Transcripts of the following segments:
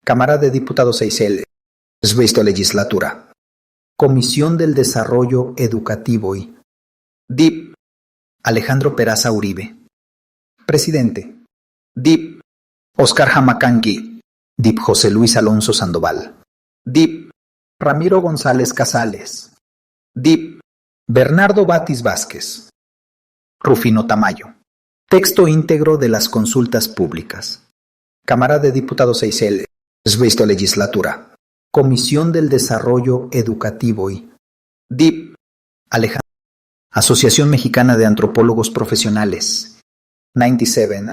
Cámara de Diputados 6L. Sexta Legislatura. Comisión del Desarrollo Educativo y DIP. Alejandro Peraza Uribe. Presidente. DIP. Oscar Jamacangui. DIP José Luis Alonso Sandoval. DIP. Ramiro González Casales. DIP. Bernardo Batis Vázquez. Rufino Tamayo. Texto íntegro de las consultas públicas. Cámara de Diputados 6L. Sexta Legislatura. Comisión del Desarrollo Educativo y DIP. Alejandro. Asociación Mexicana de Antropólogos Profesionales. 97.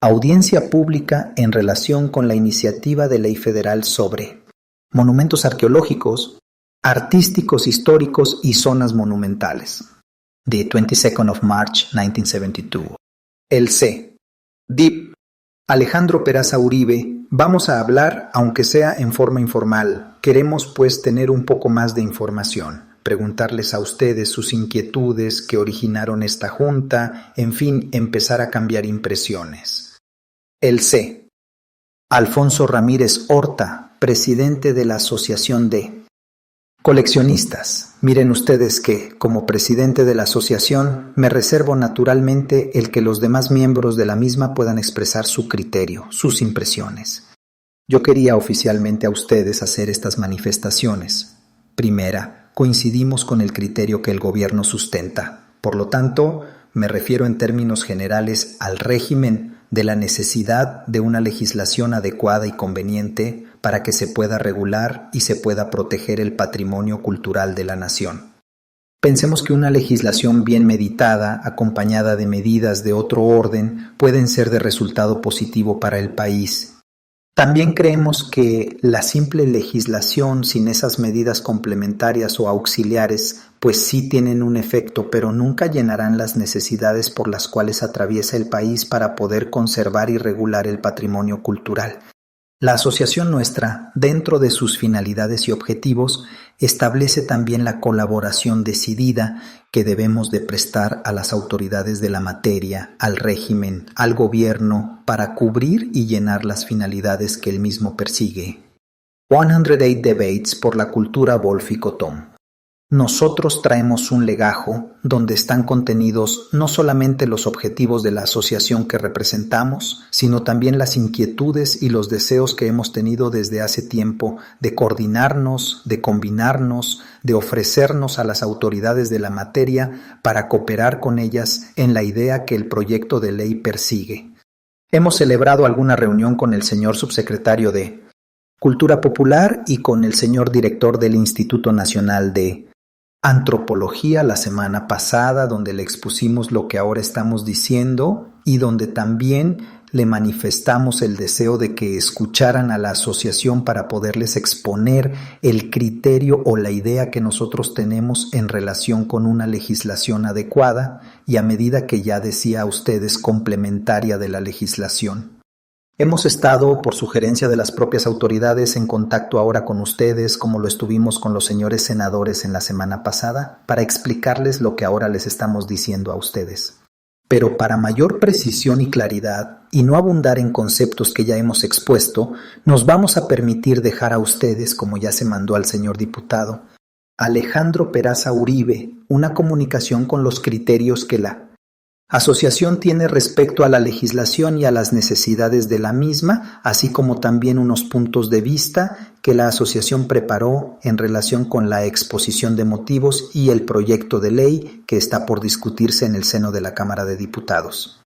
Audiencia pública en relación con la iniciativa de ley federal sobre monumentos arqueológicos, artísticos, históricos y zonas monumentales. The 22nd of March, 1972. El C. DIP. Alejandro Peraza Uribe. Vamos a hablar, aunque sea en forma informal. Queremos, pues, tener un poco más de información. Preguntarles a ustedes sus inquietudes que originaron esta junta, en fin, empezar a cambiar impresiones. El C. Alfonso Ramírez Horta, presidente de la Asociación de Coleccionistas. Miren ustedes que, como presidente de la asociación, me reservo naturalmente el que los demás miembros de la misma puedan expresar su criterio, sus impresiones. Yo quería oficialmente a ustedes hacer estas manifestaciones. Primera, coincidimos con el criterio que el gobierno sustenta. Por lo tanto, me refiero en términos generales al régimen de la necesidad de una legislación adecuada y conveniente para que se pueda regular y se pueda proteger el patrimonio cultural de la nación. Pensemos que una legislación bien meditada, acompañada de medidas de otro orden, pueden ser de resultado positivo para el país. También creemos que la simple legislación sin esas medidas complementarias o auxiliares pues sí tienen un efecto, pero nunca llenarán las necesidades por las cuales atraviesa el país para poder conservar y regular el patrimonio cultural. La asociación nuestra, dentro de sus finalidades y objetivos, establece también la colaboración decidida que debemos de prestar a las autoridades de la materia, al régimen, al gobierno, para cubrir y llenar las finalidades que el mismo persigue. 108 Debates por la cultura Wolf y Cotton. Nosotros traemos un legajo donde están contenidos no solamente los objetivos de la asociación que representamos, sino también las inquietudes y los deseos que hemos tenido desde hace tiempo de coordinarnos, de combinarnos, de ofrecernos a las autoridades de la materia para cooperar con ellas en la idea que el proyecto de ley persigue. Hemos celebrado alguna reunión con el señor subsecretario de Cultura Popular y con el señor director del Instituto Nacional de Antropología la semana pasada, donde le expusimos lo que ahora estamos diciendo y donde también le manifestamos el deseo de que escucharan a la asociación para poderles exponer el criterio o la idea que nosotros tenemos en relación con una legislación adecuada y, a medida que ya decía a ustedes, complementaria de la legislación. Hemos estado, por sugerencia de las propias autoridades, en contacto ahora con ustedes, como lo estuvimos con los señores senadores en la semana pasada, para explicarles lo que ahora les estamos diciendo a ustedes. Pero para mayor precisión y claridad, y no abundar en conceptos que ya hemos expuesto, nos vamos a permitir dejar a ustedes, como ya se mandó al señor diputado, Alejandro Peraza Uribe, una comunicación con los criterios que la asociación tiene respecto a la legislación y a las necesidades de la misma, así como también unos puntos de vista que la asociación preparó en relación con la exposición de motivos y el proyecto de ley que está por discutirse en el seno de la Cámara de Diputados.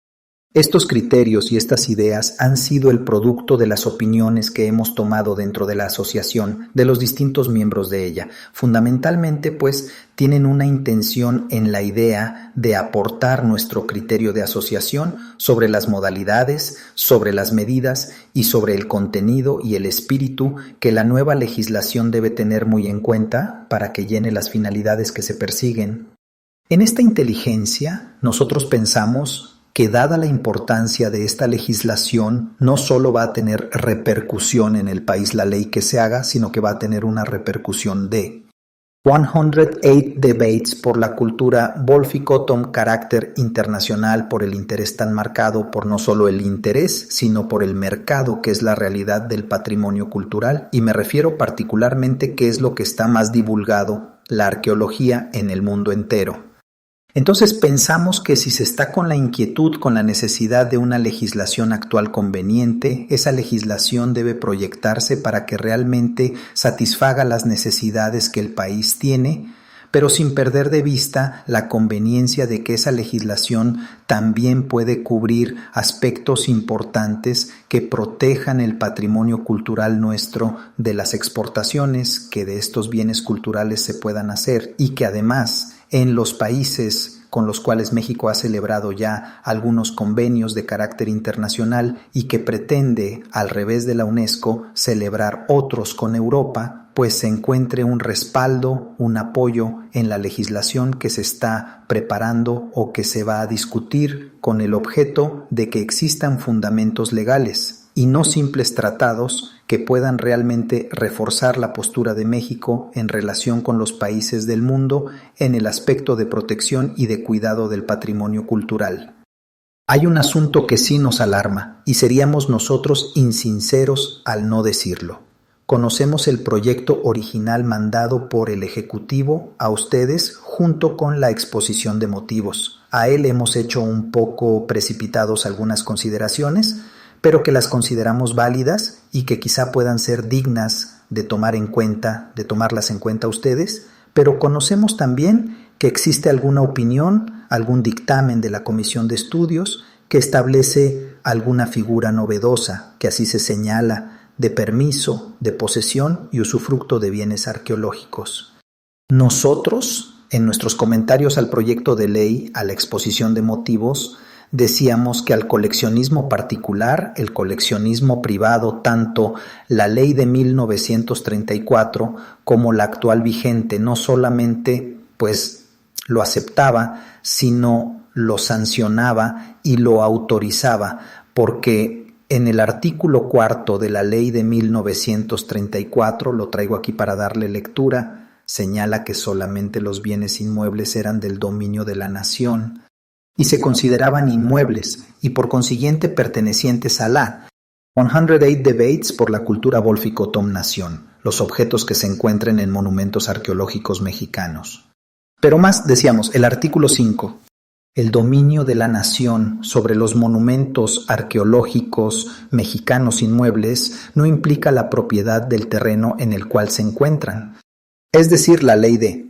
Estos criterios y estas ideas han sido el producto de las opiniones que hemos tomado dentro de la asociación, de los distintos miembros de ella. Fundamentalmente, pues, tienen una intención en la idea de aportar nuestro criterio de asociación sobre las modalidades, sobre las medidas y sobre el contenido y el espíritu que la nueva legislación debe tener muy en cuenta para que llene las finalidades que se persiguen. En esta inteligencia, nosotros pensamos que dada la importancia de esta legislación, no solo va a tener repercusión en el país la ley que se haga, sino que va a tener una repercusión de 108 Debates por la cultura Wolficotom carácter internacional por el interés tan marcado por no solo el interés, sino por el mercado que es la realidad del patrimonio cultural, y me refiero particularmente qué es lo que está más divulgado, la arqueología en el mundo entero. Entonces pensamos que si se está con la inquietud, con la necesidad de una legislación actual conveniente, esa legislación debe proyectarse para que realmente satisfaga las necesidades que el país tiene, pero sin perder de vista la conveniencia de que esa legislación también puede cubrir aspectos importantes que protejan el patrimonio cultural nuestro de las exportaciones que de estos bienes culturales se puedan hacer, y que además en los países con los cuales México ha celebrado ya algunos convenios de carácter internacional y que pretende, al revés de la UNESCO, celebrar otros con Europa, pues se encuentre un respaldo, un apoyo en la legislación que se está preparando o que se va a discutir con el objeto de que existan fundamentos legales y no simples tratados que puedan realmente reforzar la postura de México en relación con los países del mundo en el aspecto de protección y de cuidado del patrimonio cultural. Hay un asunto que sí nos alarma y seríamos nosotros insinceros al no decirlo. Conocemos el proyecto original mandado por el Ejecutivo a ustedes junto con la exposición de motivos. A él hemos hecho un poco precipitados algunas consideraciones, pero que las consideramos válidas y que quizá puedan ser dignas de tomarlas en cuenta ustedes, pero conocemos también que existe alguna opinión, algún dictamen de la Comisión de Estudios que establece alguna figura novedosa, que así se señala, de permiso, de posesión y usufructo de bienes arqueológicos. Nosotros, en nuestros comentarios al proyecto de ley, a la exposición de motivos, decíamos que al coleccionismo particular, el coleccionismo privado, tanto la ley de 1934 como la actual vigente, no solamente lo aceptaba, sino lo sancionaba y lo autorizaba, porque en el artículo 4 de la ley de 1934, lo traigo aquí para darle lectura, señala que solamente los bienes inmuebles eran del dominio de la nación y se consideraban inmuebles y por consiguiente pertenecientes a la 108 Debates por la cultura Wolficotom Nación, los objetos que se encuentren en monumentos arqueológicos mexicanos. Pero más, decíamos, el artículo 5, el dominio de la nación sobre los monumentos arqueológicos mexicanos inmuebles no implica la propiedad del terreno en el cual se encuentran. Es decir, la ley de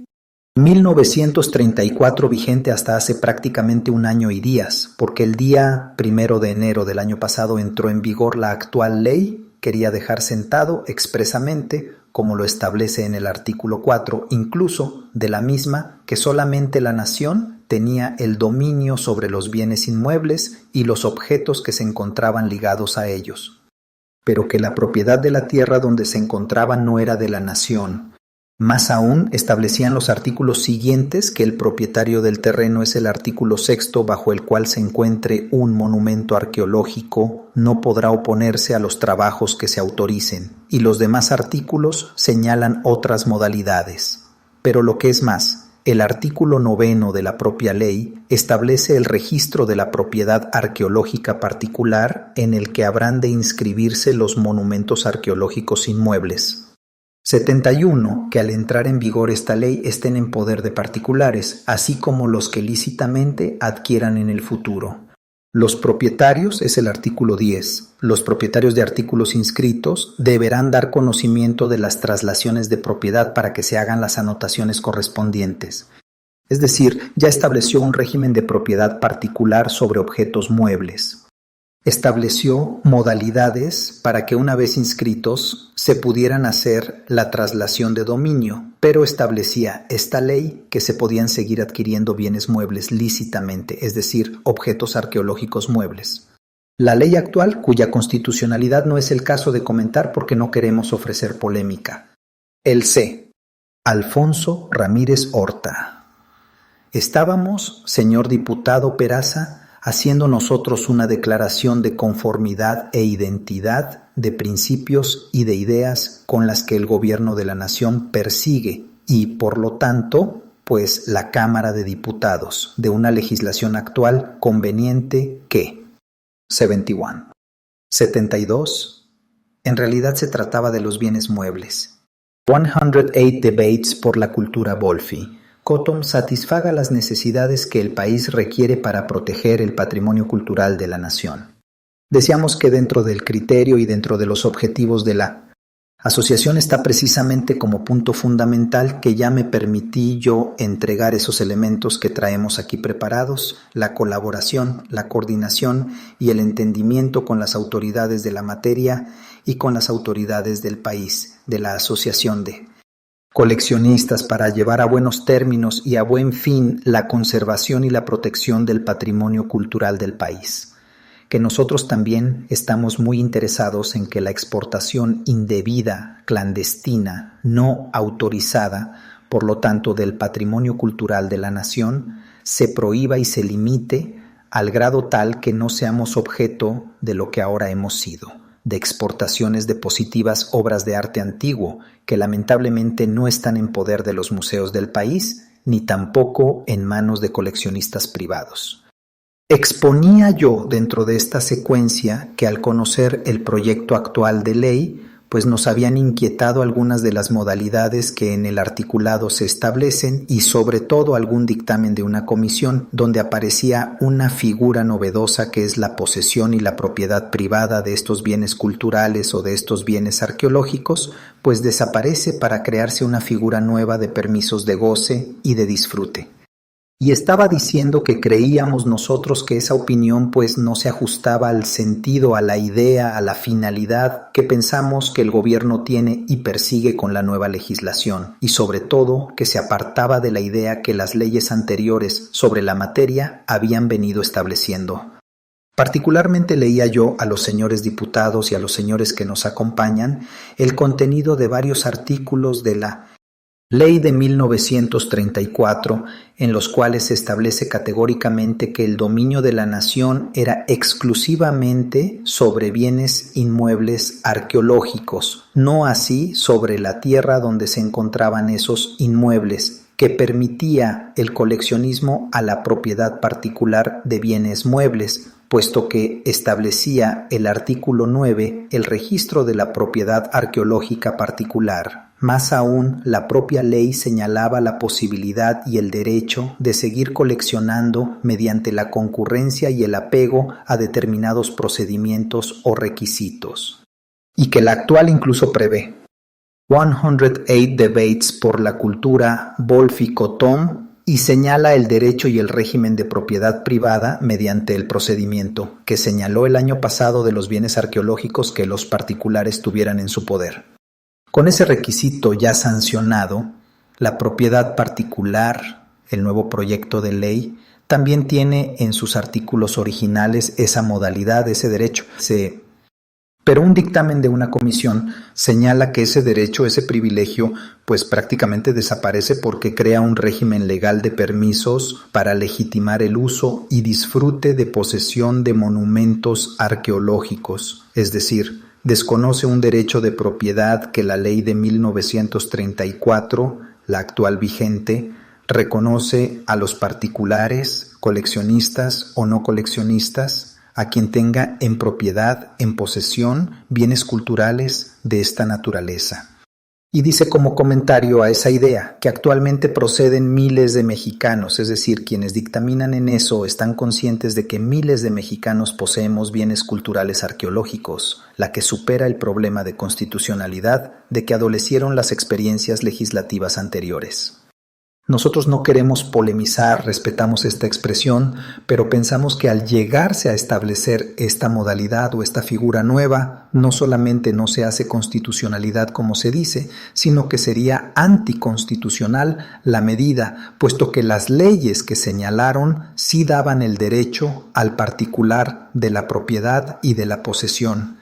1934 vigente hasta hace prácticamente un año y días, porque el día 1 de enero del año pasado entró en vigor la actual ley, quería dejar sentado expresamente, como lo establece en el artículo 4, incluso de la misma, que solamente la nación tenía el dominio sobre los bienes inmuebles y los objetos que se encontraban ligados a ellos, pero que la propiedad de la tierra donde se encontraba no era de la nación. Más aún, establecían los artículos siguientes que el propietario del terreno es el artículo 6 bajo el cual se encuentre un monumento arqueológico, no podrá oponerse a los trabajos que se autoricen, y los demás artículos señalan otras modalidades. Pero lo que es más, el artículo 9 de la propia ley establece el registro de la propiedad arqueológica particular en el que habrán de inscribirse los monumentos arqueológicos inmuebles. 71. Que al entrar en vigor esta ley estén en poder de particulares, así como los que lícitamente adquieran en el futuro. Los propietarios, es el artículo 10, los propietarios de artículos inscritos deberán dar conocimiento de las traslaciones de propiedad para que se hagan las anotaciones correspondientes. Es decir, ya estableció un régimen de propiedad particular sobre objetos muebles. Estableció modalidades para que una vez inscritos se pudieran hacer la traslación de dominio, pero establecía esta ley que se podían seguir adquiriendo bienes muebles lícitamente, es decir, objetos arqueológicos muebles. La ley actual, cuya constitucionalidad no es el caso de comentar porque no queremos ofrecer polémica. El C. Alfonso Ramírez Horta. Estábamos, señor diputado Peraza, haciendo nosotros una declaración de conformidad e identidad de principios y de ideas con las que el gobierno de la nación persigue y, por lo tanto, pues la Cámara de Diputados de una legislación actual conveniente que 71. 72. En realidad se trataba de los bienes muebles. 108 Debates por la cultura Wolfi. Cottom satisfaga las necesidades que el país requiere para proteger el patrimonio cultural de la nación. Decíamos que dentro del criterio y dentro de los objetivos de la asociación está precisamente como punto fundamental que ya me permití yo entregar esos elementos que traemos aquí preparados, la colaboración, la coordinación y el entendimiento con las autoridades de la materia y con las autoridades del país, de la asociación de coleccionistas para llevar a buenos términos y a buen fin la conservación y la protección del patrimonio cultural del país. Que nosotros también estamos muy interesados en que la exportación indebida, clandestina, no autorizada, por lo tanto del patrimonio cultural de la nación, se prohíba y se limite al grado tal que no seamos objeto de lo que ahora hemos sido, de exportaciones de positivas obras de arte antiguo que lamentablemente no están en poder de los museos del país, ni tampoco en manos de coleccionistas privados. Exponía yo dentro de esta secuencia que al conocer el proyecto actual de ley, pues nos habían inquietado algunas de las modalidades que en el articulado se establecen y sobre todo algún dictamen de una comisión donde aparecía una figura novedosa que es la posesión y la propiedad privada de estos bienes culturales o de estos bienes arqueológicos, pues desaparece para crearse una figura nueva de permisos de goce y de disfrute. Y estaba diciendo que creíamos nosotros que esa opinión pues no se ajustaba al sentido, a la idea, a la finalidad que pensamos que el gobierno tiene y persigue con la nueva legislación, y sobre todo que se apartaba de la idea que las leyes anteriores sobre la materia habían venido estableciendo. Particularmente leía yo a los señores diputados y a los señores que nos acompañan el contenido de varios artículos de la Ley de 1934, en los cuales se establece categóricamente que el dominio de la nación era exclusivamente sobre bienes inmuebles arqueológicos, no así sobre la tierra donde se encontraban esos inmuebles, que permitía el coleccionismo a la propiedad particular de bienes muebles, puesto que establecía el artículo 9 el registro de la propiedad arqueológica particular. Más aún, la propia ley señalaba la posibilidad y el derecho de seguir coleccionando mediante la concurrencia y el apego a determinados procedimientos o requisitos. Y que la actual incluso prevé 108 Debates por la cultura Wolfi-Cottom y señala el derecho y el régimen de propiedad privada mediante el procedimiento que señaló el año pasado de los bienes arqueológicos que los particulares tuvieran en su poder. Con ese requisito ya sancionado, la propiedad particular, el nuevo proyecto de ley, también tiene en sus artículos originales esa modalidad, ese derecho. Pero un dictamen de una comisión señala que ese derecho, ese privilegio, pues prácticamente desaparece porque crea un régimen legal de permisos para legitimar el uso y disfrute de posesión de monumentos arqueológicos, es decir, desconoce un derecho de propiedad que la ley de 1934, la actual vigente, reconoce a los particulares, coleccionistas o no coleccionistas, a quien tenga en propiedad, en posesión, bienes culturales de esta naturaleza. Y dice como comentario a esa idea que actualmente proceden miles de mexicanos, es decir, quienes dictaminan en eso están conscientes de que miles de mexicanos poseemos bienes culturales arqueológicos, la que supera el problema de constitucionalidad de que adolecieron las experiencias legislativas anteriores. Nosotros no queremos polemizar, respetamos esta expresión, pero pensamos que al llegarse a establecer esta modalidad o esta figura nueva, no solamente no se hace constitucionalidad como se dice, sino que sería anticonstitucional la medida, puesto que las leyes que señalaron sí daban el derecho al particular de la propiedad y de la posesión.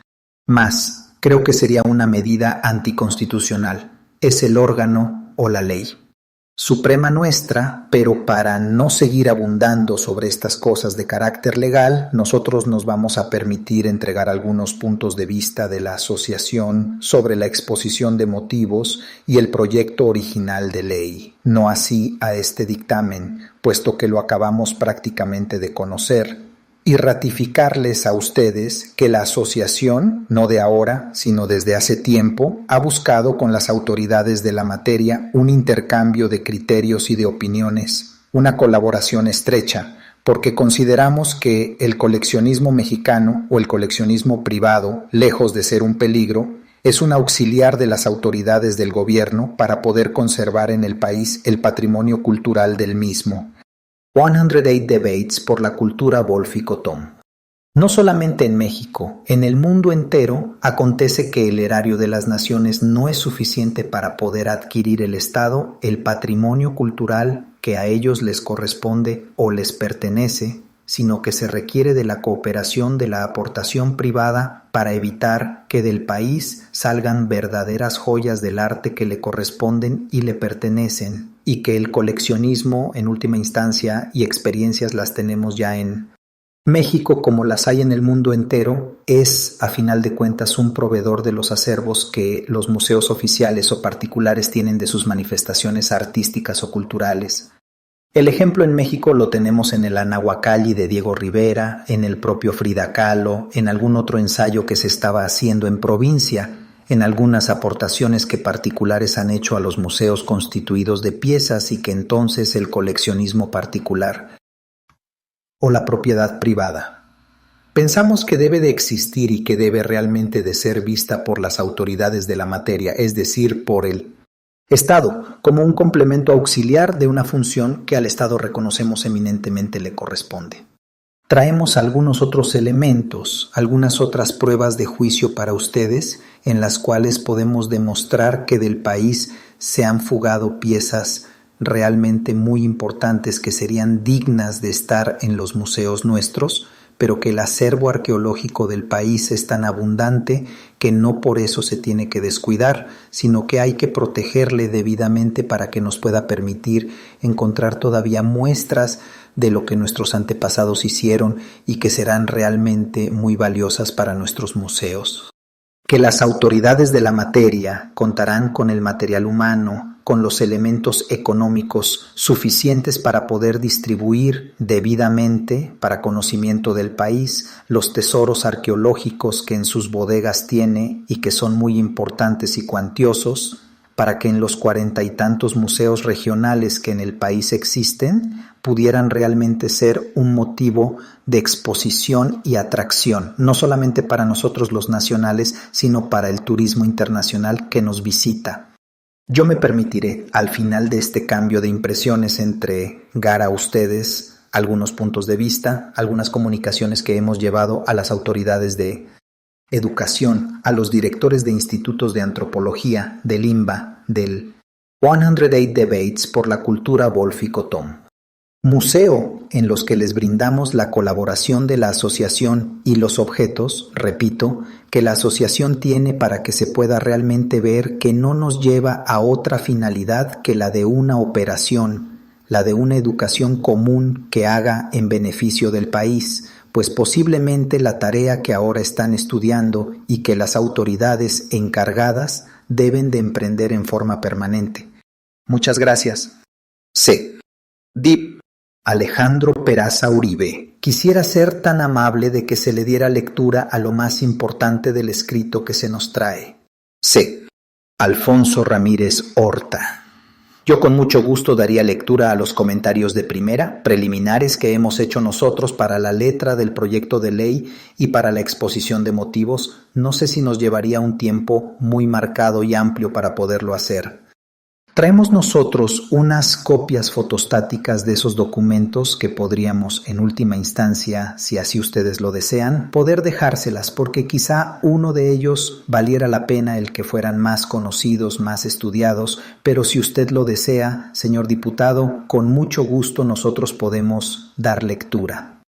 Más, creo que sería una medida anticonstitucional. Es el órgano o la ley. Suprema nuestra, pero para no seguir abundando sobre estas cosas de carácter legal, nosotros nos vamos a permitir entregar algunos puntos de vista de la asociación sobre la exposición de motivos y el proyecto original de ley, no así a este dictamen, puesto que lo acabamos prácticamente de conocer, y ratificarles a ustedes que la asociación, no de ahora, sino desde hace tiempo, ha buscado con las autoridades de la materia un intercambio de criterios y de opiniones, una colaboración estrecha, porque consideramos que el coleccionismo mexicano o el coleccionismo privado, lejos de ser un peligro, es un auxiliar de las autoridades del gobierno para poder conservar en el país el patrimonio cultural del mismo. 108 Debates por la cultura Wolf-Tom. No solamente en México, en el mundo entero acontece que el erario de las naciones no es suficiente para poder adquirir el Estado el patrimonio cultural que a ellos les corresponde o les pertenece, sino que se requiere de la cooperación de la aportación privada para evitar que del país salgan verdaderas joyas del arte que le corresponden y le pertenecen, y que el coleccionismo en última instancia y experiencias las tenemos ya en México, como las hay en el mundo entero, es a final de cuentas un proveedor de los acervos que los museos oficiales o particulares tienen de sus manifestaciones artísticas o culturales. El ejemplo en México lo tenemos en el Anahuacalli de Diego Rivera, en el propio Frida Kahlo, en algún otro ensayo que se estaba haciendo en provincia, en algunas aportaciones que particulares han hecho a los museos constituidos de piezas y que entonces el coleccionismo particular o la propiedad privada. Pensamos que debe de existir y que debe realmente de ser vista por las autoridades de la materia, es decir, por el Estado, como un complemento auxiliar de una función que al Estado reconocemos eminentemente le corresponde. Traemos algunos otros elementos, algunas otras pruebas de juicio para ustedes, en las cuales podemos demostrar que del país se han fugado piezas realmente muy importantes que serían dignas de estar en los museos nuestros, pero que el acervo arqueológico del país es tan abundante que no por eso se tiene que descuidar, sino que hay que protegerle debidamente para que nos pueda permitir encontrar todavía muestras de lo que nuestros antepasados hicieron y que serán realmente muy valiosas para nuestros museos. Que las autoridades de la materia contarán con el material humano, con los elementos económicos suficientes para poder distribuir debidamente, para conocimiento del país, los tesoros arqueológicos que en sus bodegas tiene y que son muy importantes y cuantiosos, para que en los 40 y tantos museos regionales que en el país existen pudieran realmente ser un motivo de exposición y atracción, no solamente para nosotros los nacionales, sino para el turismo internacional que nos visita. Yo me permitiré, al final de este cambio de impresiones, entregar a ustedes algunos puntos de vista, algunas comunicaciones que hemos llevado a las autoridades de educación, a los directores de institutos de antropología, del INBA, del 108 Debates por la cultura Wolf-Tom. Museo en los que les brindamos la colaboración de la asociación y los objetos, repito, que la asociación tiene para que se pueda realmente ver que no nos lleva a otra finalidad que la de una operación, la de una educación común que haga en beneficio del país, pues posiblemente la tarea que ahora están estudiando y que las autoridades encargadas deben de emprender en forma permanente. Muchas gracias. C. Dip. Alejandro Peraza Uribe. Quisiera ser tan amable de que se le diera lectura a lo más importante del escrito que se nos trae. C. Alfonso Ramírez Horta. Yo con mucho gusto daría lectura a los comentarios de primera, preliminares que hemos hecho nosotros para la letra del proyecto de ley y para la exposición de motivos. No sé si nos llevaría un tiempo muy marcado y amplio para poderlo hacer. Traemos nosotros unas copias fotostáticas de esos documentos que podríamos, en última instancia, si así ustedes lo desean, poder dejárselas, porque quizá uno de ellos valiera la pena el que fueran más conocidos, más estudiados, pero si usted lo desea, señor diputado, con mucho gusto nosotros podemos dar lectura.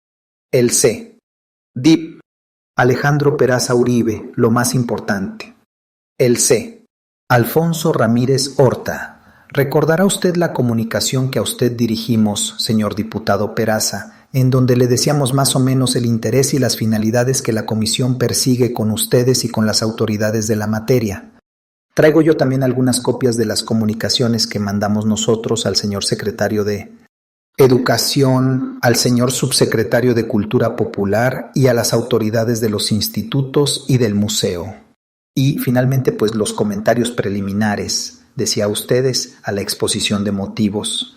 El C. Dip. Alejandro Peraza Uribe, lo más importante. El C. Alfonso Ramírez Horta. Recordará usted la comunicación que a usted dirigimos, señor diputado Peraza, en donde le decíamos más o menos el interés y las finalidades que la comisión persigue con ustedes y con las autoridades de la materia. Traigo yo también algunas copias de las comunicaciones que mandamos nosotros al señor secretario de Educación, al señor subsecretario de Cultura Popular y a las autoridades de los institutos y del museo. Y finalmente, pues los comentarios preliminares, decía ustedes, a la exposición de motivos.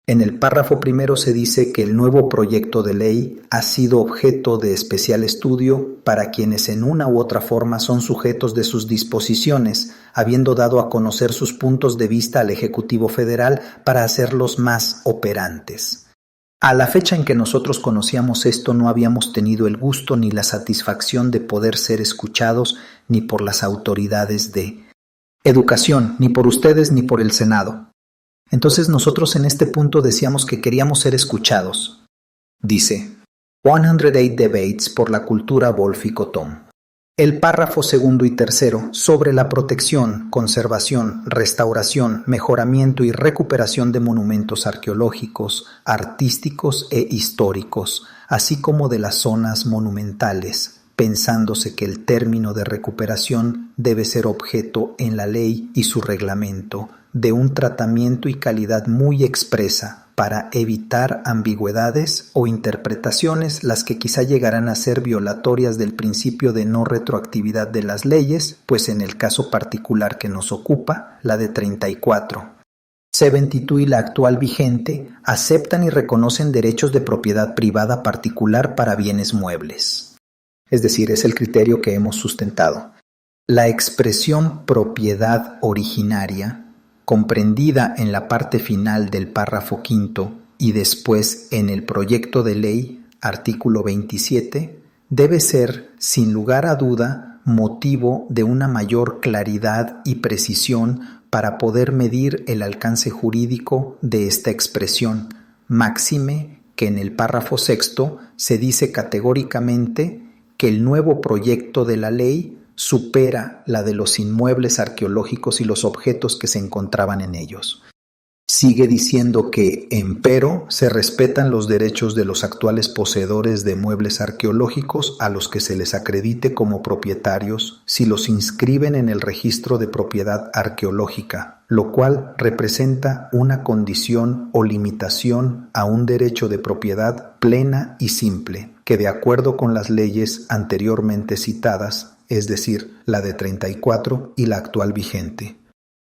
En el párrafo primero se dice que el nuevo proyecto de ley ha sido objeto de especial estudio para quienes en una u otra forma son sujetos de sus disposiciones, habiendo dado a conocer sus puntos de vista al Ejecutivo Federal para hacerlos más operantes. A la fecha en que nosotros conocíamos esto no habíamos tenido el gusto ni la satisfacción de poder ser escuchados ni por las autoridades de Educación, ni por ustedes ni por el Senado. Entonces nosotros en este punto decíamos que queríamos ser escuchados. Dice, 108 Debates por la cultura Wolf y Cotóm. El párrafo segundo y tercero sobre la protección, conservación, restauración, mejoramiento y recuperación de monumentos arqueológicos, artísticos e históricos, así como de las zonas monumentales, pensándose que el término de recuperación debe ser objeto en la ley y su reglamento de un tratamiento y calidad muy expresa para evitar ambigüedades o interpretaciones las que quizá llegarán a ser violatorias del principio de no retroactividad de las leyes, pues en el caso particular que nos ocupa, la de 34. C22 y la actual vigente aceptan y reconocen derechos de propiedad privada particular para bienes muebles. Es decir, es el criterio que hemos sustentado. La expresión propiedad originaria, comprendida en la parte final del párrafo quinto y después en el proyecto de ley, artículo 27, debe ser, sin lugar a duda, motivo de una mayor claridad y precisión para poder medir el alcance jurídico de esta expresión, máxime que en el párrafo sexto se dice categóricamente que el nuevo proyecto de la ley supera la de los inmuebles arqueológicos y los objetos que se encontraban en ellos. Sigue diciendo que, empero, se respetan los derechos de los actuales poseedores de muebles arqueológicos a los que se les acredite como propietarios si los inscriben en el registro de propiedad arqueológica, lo cual representa una condición o limitación a un derecho de propiedad plena y simple, que de acuerdo con las leyes anteriormente citadas, es decir, la de 34 y la actual vigente,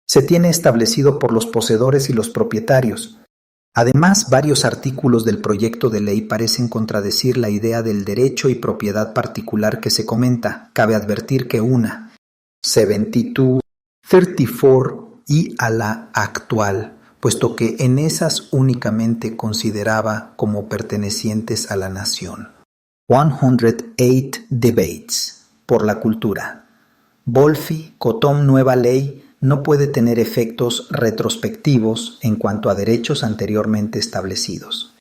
se tiene establecido por los poseedores y los propietarios. Además, varios artículos del proyecto de ley parecen contradecir la idea del derecho y propiedad particular que se comenta. Cabe advertir que una, C22, 34 y a la actual, puesto que en esas únicamente consideraba como pertenecientes a la nación. 108 Debates por la cultura. Wolfi, Cotóm nueva ley no puede tener efectos retrospectivos en cuanto a derechos anteriormente establecidos.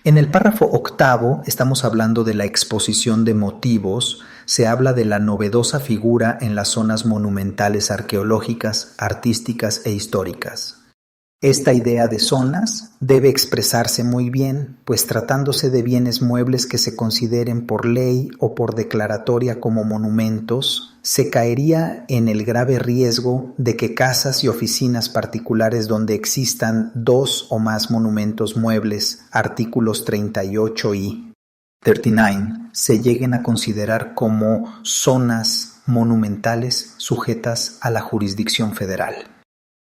En el párrafo octavo estamos hablando de la exposición de motivos, se habla de la novedosa figura en las zonas monumentales arqueológicas, artísticas e históricas. Esta idea de zonas debe expresarse muy bien, pues tratándose de bienes muebles que se consideren por ley o por declaratoria como monumentos, se caería en el grave riesgo de que casas y oficinas particulares donde existan dos o más monumentos muebles, artículos 38 y 39, se lleguen a considerar como zonas monumentales sujetas a la jurisdicción federal.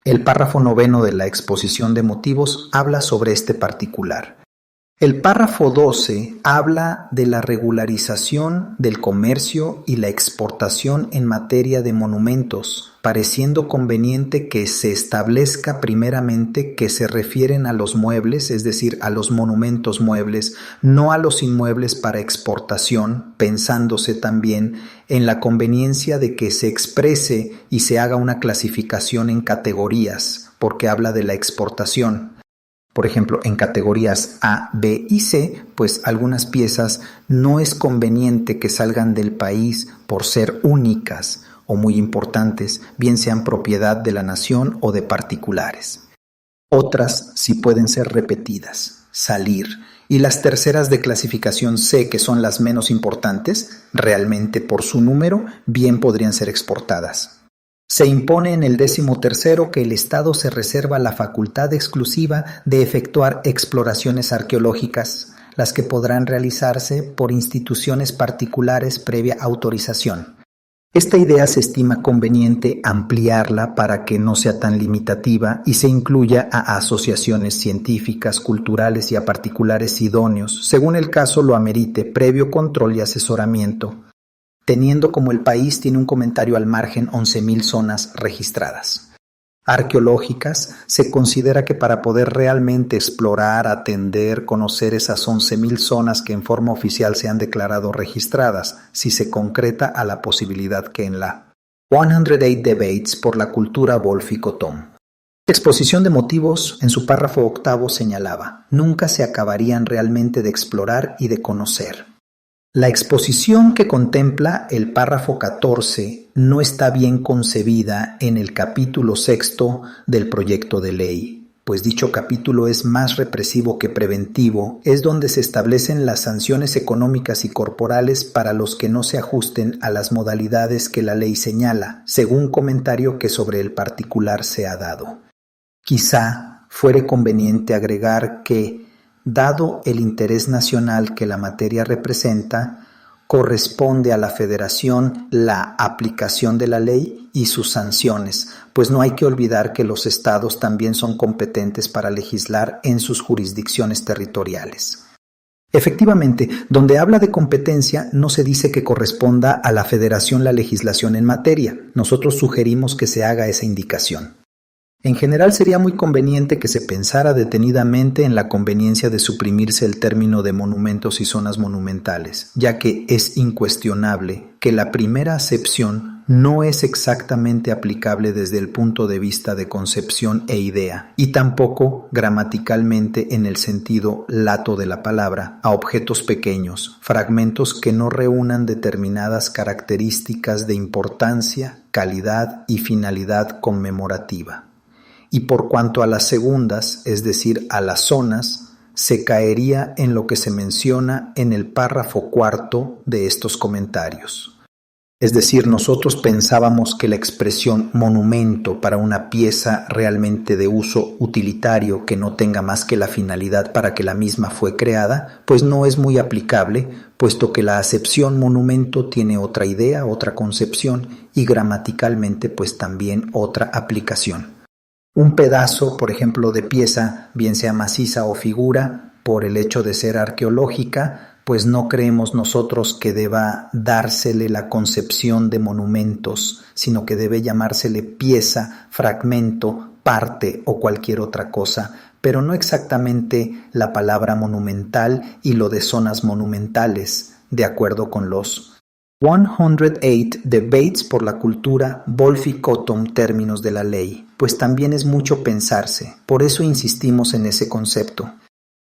El párrafo noveno de la exposición de motivos habla sobre este particular. El párrafo 12 habla de la regularización del comercio y la exportación en materia de monumentos, pareciendo conveniente que se establezca primeramente que se refieren a los muebles, es decir, a los monumentos muebles, no a los inmuebles para exportación, pensándose también en la conveniencia de que se exprese y se haga una clasificación en categorías, porque habla de la exportación. Por ejemplo, en categorías A, B y C, pues algunas piezas no es conveniente que salgan del país por ser únicas o muy importantes, bien sean propiedad de la nación o de particulares. Otras sí pueden ser repetidas, salir, y las terceras de clasificación C, que son las menos importantes, realmente por su número, bien podrían ser exportadas. Se impone en el 13º que el Estado se reserva la facultad exclusiva de efectuar exploraciones arqueológicas, las que podrán realizarse por instituciones particulares previa autorización. Esta idea se estima conveniente ampliarla para que no sea tan limitativa y se incluya a asociaciones científicas, culturales y a particulares idóneos, según el caso lo amerite, previo control y asesoramiento, teniendo como el país tiene un comentario al margen 11,000 zonas registradas. Arqueológicas, se considera que para poder realmente explorar, atender, conocer esas 11,000 zonas que en forma oficial se han declarado registradas, si se concreta a la posibilidad que en la 108 Debates por la cultura Wolfi-Cotton. Exposición de motivos en su párrafo 8 señalaba, nunca se acabarían realmente de explorar y de conocer. La exposición que contempla el párrafo 14 no está bien concebida en el capítulo 6 del proyecto de ley, pues dicho capítulo es más represivo que preventivo, es donde se establecen las sanciones económicas y corporales para los que no se ajusten a las modalidades que la ley señala, según comentario que sobre el particular se ha dado. Quizá fuere conveniente agregar que, dado el interés nacional que la materia representa, corresponde a la Federación la aplicación de la ley y sus sanciones, pues no hay que olvidar que los estados también son competentes para legislar en sus jurisdicciones territoriales. Efectivamente, donde habla de competencia no se dice que corresponda a la Federación la legislación en materia. Nosotros sugerimos que se haga esa indicación. En general sería muy conveniente que se pensara detenidamente en la conveniencia de suprimirse el término de monumentos y zonas monumentales, ya que es incuestionable que la primera acepción no es exactamente aplicable desde el punto de vista de concepción e idea, y tampoco gramaticalmente en el sentido lato de la palabra, a objetos pequeños, fragmentos que no reúnan determinadas características de importancia, calidad y finalidad conmemorativa. Y por cuanto a las segundas, es decir, a las zonas, se caería en lo que se menciona en el párrafo 4 de estos comentarios. Es decir, nosotros pensábamos que la expresión monumento para una pieza realmente de uso utilitario que no tenga más que la finalidad para que la misma fue creada, pues no es muy aplicable, puesto que la acepción monumento tiene otra idea, otra concepción y gramaticalmente pues también otra aplicación. Un pedazo, por ejemplo, de pieza, bien sea maciza o figura, por el hecho de ser arqueológica, pues no creemos nosotros que deba dársele la concepción de monumentos, sino que debe llamársele pieza, fragmento, parte o cualquier otra cosa, pero no exactamente la palabra monumental y lo de zonas monumentales, de acuerdo con los 108 Debates por la cultura Wolfi-Cotton términos de la ley, pues también es mucho pensarse, por eso insistimos en ese concepto.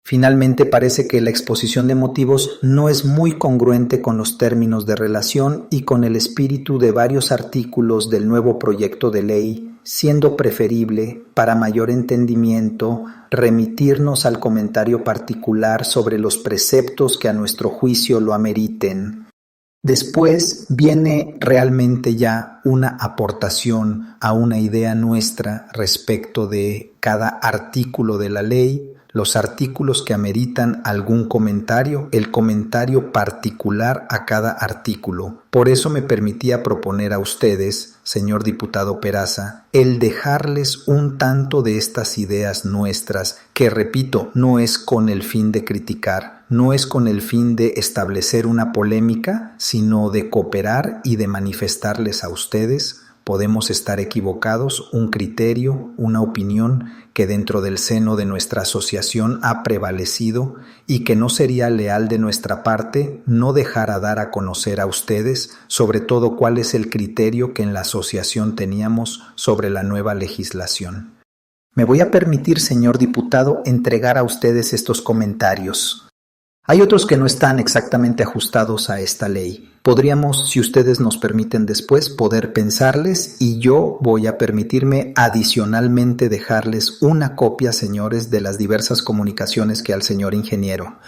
Finalmente parece que la exposición de motivos no es muy congruente con los términos de relación y con el espíritu de varios artículos del nuevo proyecto de ley, siendo preferible, para mayor entendimiento, remitirnos al comentario particular sobre los preceptos que a nuestro juicio lo ameriten. Después viene realmente ya una aportación a una idea nuestra respecto de cada artículo de la ley, los artículos que ameritan algún comentario, el comentario particular a cada artículo. Por eso me permitía proponer a ustedes, señor diputado Peraza, el dejarles un tanto de estas ideas nuestras, que repito, no es con el fin de criticar, no es con el fin de establecer una polémica, sino de cooperar y de manifestarles a ustedes. Podemos estar equivocados, un criterio, una opinión que dentro del seno de nuestra asociación ha prevalecido y que no sería leal de nuestra parte no dejar a dar a conocer a ustedes sobre todo cuál es el criterio que en la asociación teníamos sobre la nueva legislación. Me voy a permitir, señor diputado, entregar a ustedes estos comentarios. Hay otros que no están exactamente ajustados a esta ley. Podríamos, si ustedes nos permiten después, poder pensarles y yo voy a permitirme adicionalmente dejarles una copia, señores, de las diversas comunicaciones que al señor ingeniero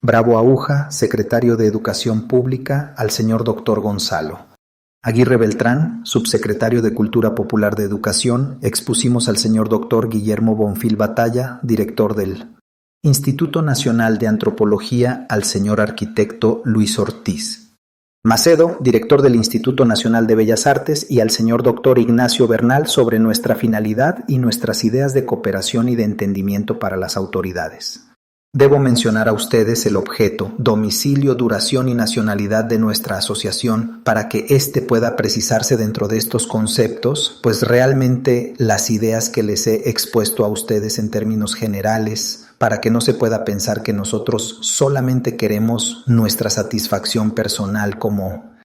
Bravo Aúja, secretario de Educación Pública, al señor doctor Gonzalo Aguirre Beltrán, subsecretario de Cultura Popular de Educación, expusimos al señor doctor Guillermo Bonfil Batalla, director del Instituto Nacional de Antropología, al señor arquitecto Luis Ortiz Macedo, director del Instituto Nacional de Bellas Artes, y al señor doctor Ignacio Bernal sobre nuestra finalidad y nuestras ideas de cooperación y de entendimiento para las autoridades. Debo mencionar a ustedes el objeto, domicilio, duración y nacionalidad de nuestra asociación para que éste pueda precisarse dentro de estos conceptos, pues realmente las ideas que les he expuesto a ustedes en términos generales, para que no se pueda pensar que nosotros solamente queremos nuestra satisfacción personal como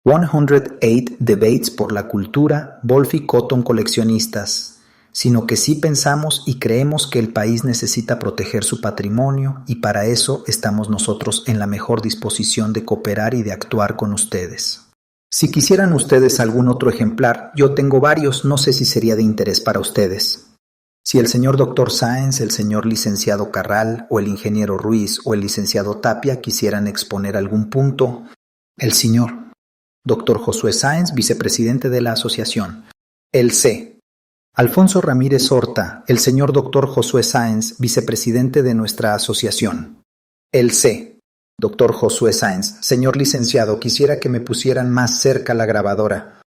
108 Debates por la Cultura, Wolfie Cotton Coleccionistas, sino que sí pensamos y creemos que el país necesita proteger su patrimonio y para eso estamos nosotros en la mejor disposición de cooperar y de actuar con ustedes. Si quisieran ustedes algún otro ejemplar, yo tengo varios, no sé si sería de interés para ustedes. Si el señor doctor Sáenz, el señor licenciado Carral o el ingeniero Ruiz o el licenciado Tapia quisieran exponer algún punto, el señor doctor Josué Sáenz, vicepresidente de la asociación, el C. Alfonso Ramírez Horta, el señor doctor Josué Sáenz, vicepresidente de nuestra asociación. El C. Doctor Josué Sáenz, señor licenciado, quisiera que me pusieran más cerca la grabadora.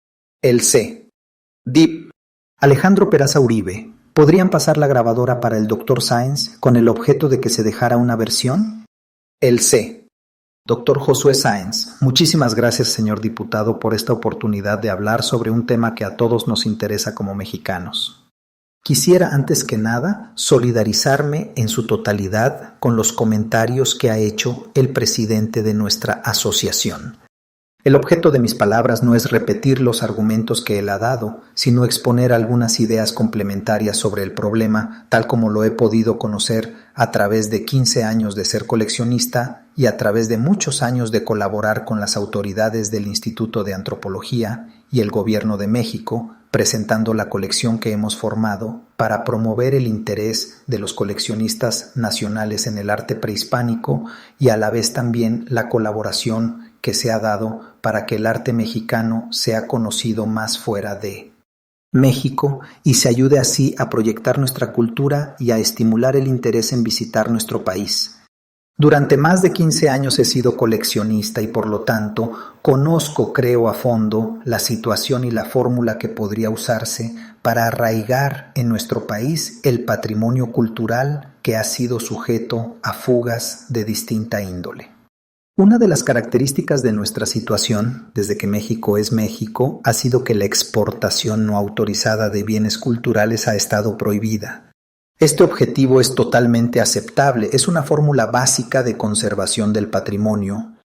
El C. DIP. Alejandro Peraza Uribe, ¿podrían pasar la grabadora para el doctor Sáenz con el objeto de que se dejara una versión? El C. Doctor Josué Sáenz, muchísimas gracias, señor diputado, por esta oportunidad de hablar sobre un tema que a todos nos interesa como mexicanos. Quisiera, antes que nada, solidarizarme en su totalidad con los comentarios que ha hecho el presidente de nuestra asociación. El objeto de mis palabras no es repetir los argumentos que él ha dado, sino exponer algunas ideas complementarias sobre el problema, tal como lo he podido conocer a través de 15 años de ser coleccionista y a través de muchos años de colaborar con las autoridades del Instituto de Antropología y el Gobierno de México, presentando la colección que hemos formado para promover el interés de los coleccionistas nacionales en el arte prehispánico y a la vez también la colaboración que se ha dado para que el arte mexicano sea conocido más fuera de México y se ayude así a proyectar nuestra cultura y a estimular el interés en visitar nuestro país. Durante más de 15 años he sido coleccionista y por lo tanto conozco, creo a fondo, la situación y la fórmula que podría usarse para arraigar en nuestro país el patrimonio cultural que ha sido sujeto a fugas de distinta índole. Una de las características de nuestra situación, desde que México es México, ha sido que la exportación no autorizada de bienes culturales ha estado prohibida. Este objetivo es totalmente aceptable, es una fórmula básica de conservación del patrimonio.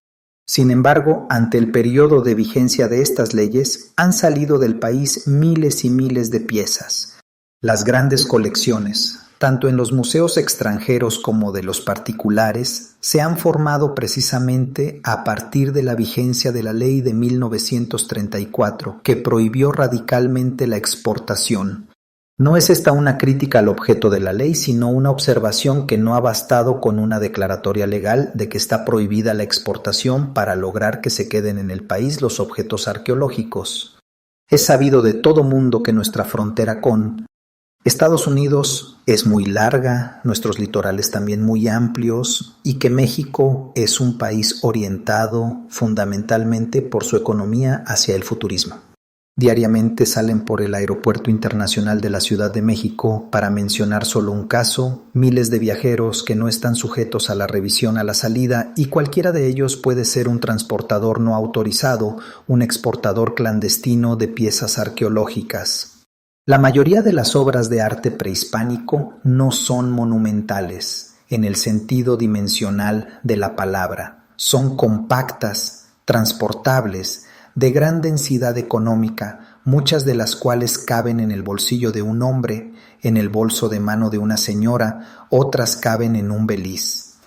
Sin embargo, ante el periodo de vigencia de estas leyes, han salido del país miles y miles de piezas. Las grandes colecciones, tanto en los museos extranjeros como de los particulares, se han formado precisamente a partir de la vigencia de la ley de 1934, que prohibió radicalmente la exportación. No es esta una crítica al objeto de la ley, sino una observación que no ha bastado con una declaratoria legal de que está prohibida la exportación para lograr que se queden en el país los objetos arqueológicos. Es sabido de todo mundo que nuestra frontera con Estados Unidos es muy larga, nuestros litorales también muy amplios y que México es un país orientado fundamentalmente por su economía hacia el futurismo. Diariamente salen por el Aeropuerto Internacional de la Ciudad de México, para mencionar solo un caso, miles de viajeros que no están sujetos a la revisión a la salida y cualquiera de ellos puede ser un transportador no autorizado, un exportador clandestino de piezas arqueológicas. La mayoría de las obras de arte prehispánico no son monumentales en el sentido dimensional de la palabra, son compactas, transportables, de gran densidad económica, muchas de las cuales caben en el bolsillo de un hombre, en el bolso de mano de una señora, otras caben en un beliz.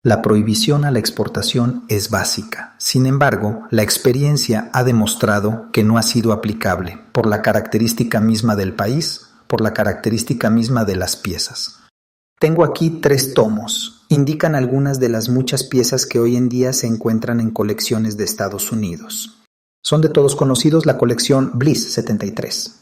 La prohibición a la exportación es básica. Sin embargo, la experiencia ha demostrado que no ha sido aplicable por la característica misma del país, por la característica misma de las piezas. Tengo aquí 3 tomos. Indican algunas de las muchas piezas que hoy en día se encuentran en colecciones de Estados Unidos. Son de todos conocidos la colección Bliss 73.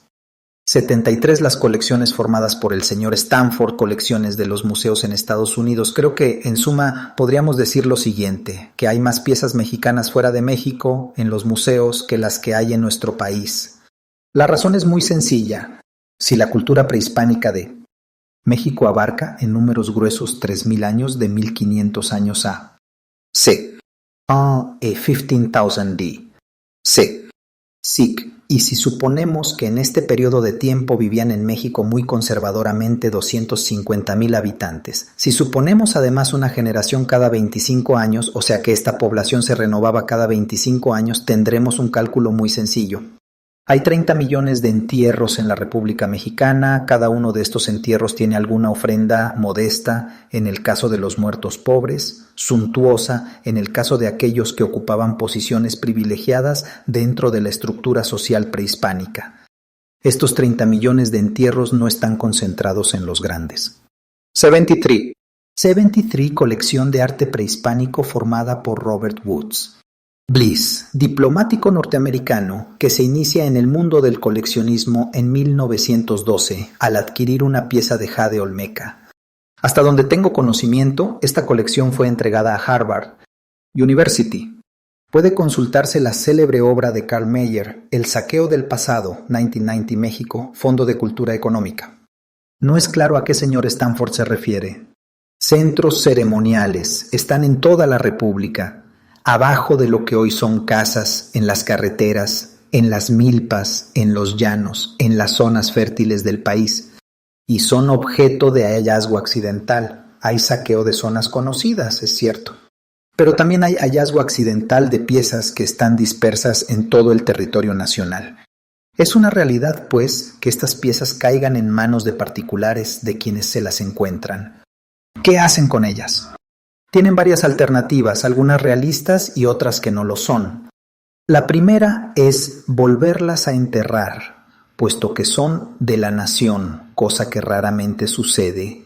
73 las colecciones formadas por el señor Stanford, colecciones de los museos en Estados Unidos. Creo que en suma podríamos decir lo siguiente, que hay más piezas mexicanas fuera de México en los museos que las que hay en nuestro país. La razón es muy sencilla. Si la cultura prehispánica de México abarca en números gruesos 3,000 años de 1,500 años a C. 15,000 D. C. SIC. Y si suponemos que en este periodo de tiempo vivían en México muy conservadoramente 250,000 habitantes, si suponemos además una generación cada 25 años, o sea que esta población se renovaba cada 25 años, tendremos un cálculo muy sencillo. Hay 30 millones de entierros en la República Mexicana, cada uno de estos entierros tiene alguna ofrenda modesta en el caso de los muertos pobres, suntuosa en el caso de aquellos que ocupaban posiciones privilegiadas dentro de la estructura social prehispánica. Estos 30 millones de entierros no están concentrados en los grandes. 73. 73, colección de arte prehispánico formada por Robert Woods. Bliss, diplomático norteamericano que se inicia en el mundo del coleccionismo en 1912 al adquirir una pieza de jade olmeca. Hasta donde tengo conocimiento, esta colección fue entregada a Harvard University. Puede consultarse la célebre obra de Carl Meyer, El saqueo del pasado, 1990 México, Fondo de Cultura Económica. No es claro a qué señor Stanford se refiere. Centros ceremoniales están en toda la República, abajo de lo que hoy son casas, en las carreteras, en las milpas, en los llanos, en las zonas fértiles del país, y son objeto de hallazgo accidental. Hay saqueo de zonas conocidas, es cierto, pero también hay hallazgo accidental de piezas que están dispersas en todo el territorio nacional. Es una realidad, pues, que estas piezas caigan en manos de particulares de quienes se las encuentran. ¿Qué hacen con ellas? Tienen varias alternativas, algunas realistas y otras que no lo son. La primera es volverlas a enterrar, puesto que son de la nación, cosa que raramente sucede.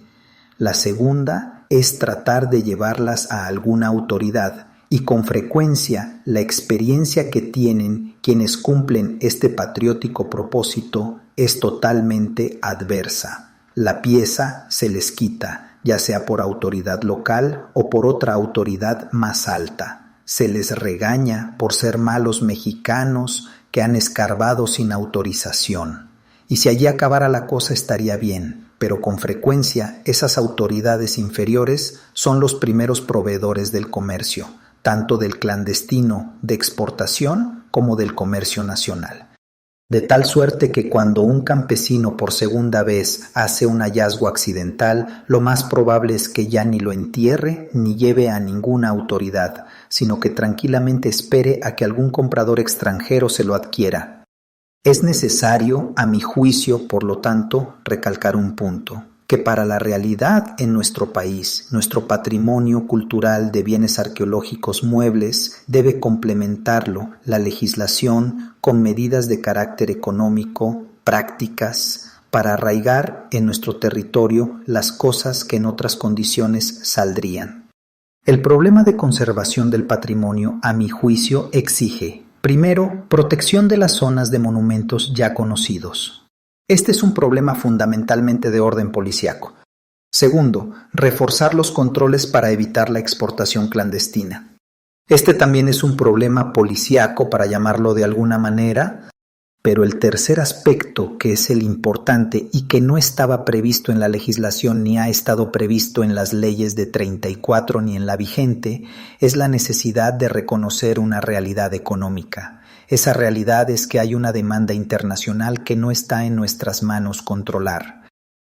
La segunda es tratar de llevarlas a alguna autoridad, y con frecuencia la experiencia que tienen quienes cumplen este patriótico propósito es totalmente adversa. La pieza se les quita, ya sea por autoridad local o por otra autoridad más alta. Se les regaña por ser malos mexicanos que han escarbado sin autorización. Y si allí acabara la cosa estaría bien, pero con frecuencia esas autoridades inferiores son los primeros proveedores del comercio, tanto del clandestino de exportación como del comercio nacional. De tal suerte que cuando un campesino por segunda vez hace un hallazgo accidental, lo más probable es que ya ni lo entierre ni lleve a ninguna autoridad, sino que tranquilamente espere a que algún comprador extranjero se lo adquiera. Es necesario, a mi juicio, por lo tanto, recalcar un punto, que para la realidad en nuestro país, nuestro patrimonio cultural de bienes arqueológicos muebles debe complementarlo la legislación con medidas de carácter económico, prácticas, para arraigar en nuestro territorio las cosas que en otras condiciones saldrían. El problema de conservación del patrimonio, a mi juicio, exige, primero, protección de las zonas de monumentos ya conocidos. Este es un problema fundamentalmente de orden policíaco. Segundo, reforzar los controles para evitar la exportación clandestina. Este también es un problema policíaco, para llamarlo de alguna manera, pero el tercer aspecto, que es el importante y que no estaba previsto en la legislación ni ha estado previsto en las leyes de 34 ni en la vigente, es la necesidad de reconocer una realidad económica. Esa realidad es que hay una demanda internacional que no está en nuestras manos controlar.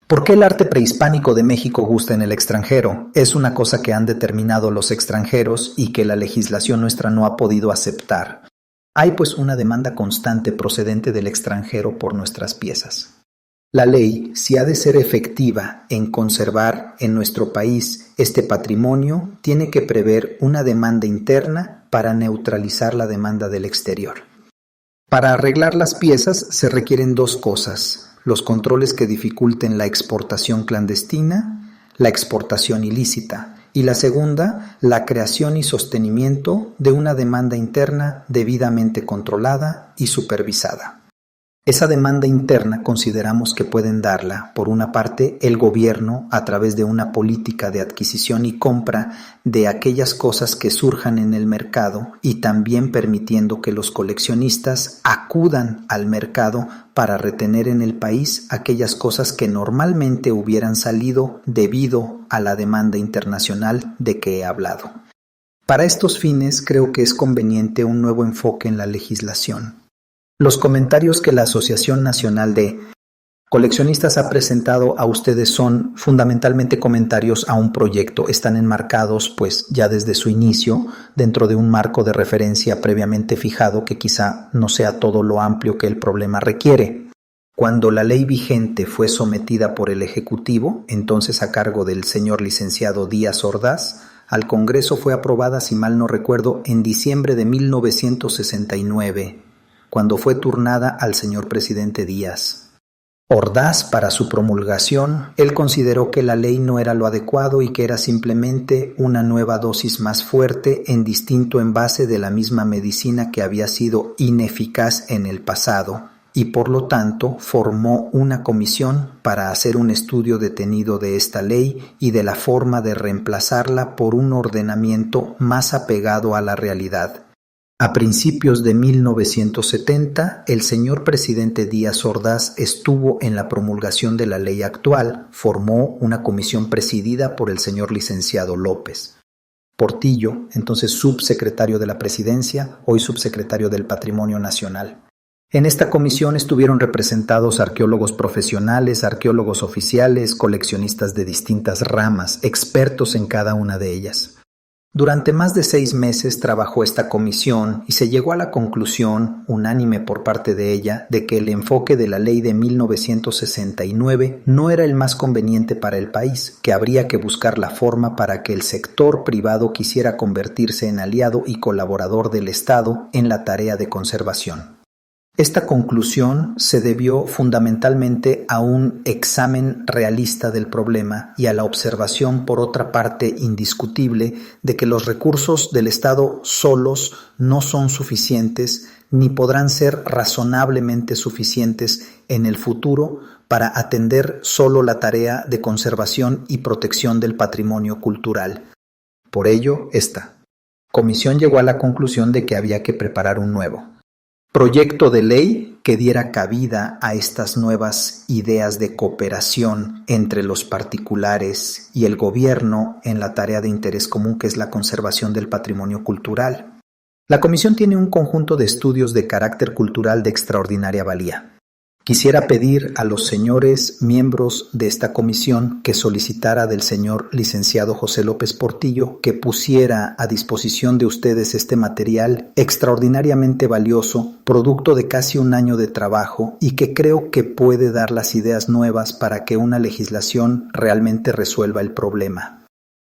¿Por qué el arte prehispánico de México gusta en el extranjero? Es una cosa que han determinado los extranjeros y que la legislación nuestra no ha podido aceptar. Hay pues una demanda constante procedente del extranjero por nuestras piezas. La ley, si ha de ser efectiva en conservar en nuestro país este patrimonio, tiene que prever una demanda interna para neutralizar la demanda del exterior. Para arreglar las piezas se requieren dos cosas: los controles que dificulten la exportación clandestina, la exportación ilícita, y la segunda, la creación y sostenimiento de una demanda interna debidamente controlada y supervisada. Esa demanda interna consideramos que pueden darla, por una parte, el gobierno a través de una política de adquisición y compra de aquellas cosas que surjan en el mercado, y también permitiendo que los coleccionistas acudan al mercado para retener en el país aquellas cosas que normalmente hubieran salido debido a la demanda internacional de que he hablado. Para estos fines creo que es conveniente un nuevo enfoque en la legislación. Los comentarios que la Asociación Nacional de Coleccionistas ha presentado a ustedes son fundamentalmente comentarios a un proyecto. Están enmarcados, pues, ya desde su inicio, dentro de un marco de referencia previamente fijado que quizá no sea todo lo amplio que el problema requiere. Cuando la ley vigente fue sometida por el Ejecutivo, entonces a cargo del señor licenciado Díaz Ordaz, al Congreso fue aprobada, si mal no recuerdo, en diciembre de 1969. Cuando fue turnada al señor presidente Díaz. Ordaz, para su promulgación, él consideró que la ley no era lo adecuado y que era simplemente una nueva dosis más fuerte en distinto envase de la misma medicina que había sido ineficaz en el pasado, y por lo tanto formó una comisión para hacer un estudio detenido de esta ley y de la forma de reemplazarla por un ordenamiento más apegado a la realidad. A principios de 1970, el señor presidente Díaz Ordaz estuvo en la promulgación de la ley actual, formó una comisión presidida por el señor licenciado López Portillo, entonces subsecretario de la Presidencia, hoy subsecretario del Patrimonio Nacional. En esta comisión estuvieron representados arqueólogos profesionales, arqueólogos oficiales, coleccionistas de distintas ramas, expertos en cada una de ellas. Durante más de 6 meses trabajó esta comisión y se llegó a la conclusión, unánime por parte de ella, de que el enfoque de la ley de 1969 no era el más conveniente para el país, que habría que buscar la forma para que el sector privado quisiera convertirse en aliado y colaborador del Estado en la tarea de conservación. Esta conclusión se debió fundamentalmente a un examen realista del problema y a la observación, por otra parte indiscutible, de que los recursos del Estado solos no son suficientes ni podrán ser razonablemente suficientes en el futuro para atender solo la tarea de conservación y protección del patrimonio cultural. Por ello, esta comisión llegó a la conclusión de que había que preparar un nuevo proyecto de ley que diera cabida a estas nuevas ideas de cooperación entre los particulares y el gobierno en la tarea de interés común que es la conservación del patrimonio cultural. La comisión tiene un conjunto de estudios de carácter cultural de extraordinaria valía. Quisiera pedir a los señores miembros de esta comisión que solicitara del señor licenciado José López Portillo que pusiera a disposición de ustedes este material extraordinariamente valioso, producto de casi un año de trabajo y que creo que puede dar las ideas nuevas para que una legislación realmente resuelva el problema.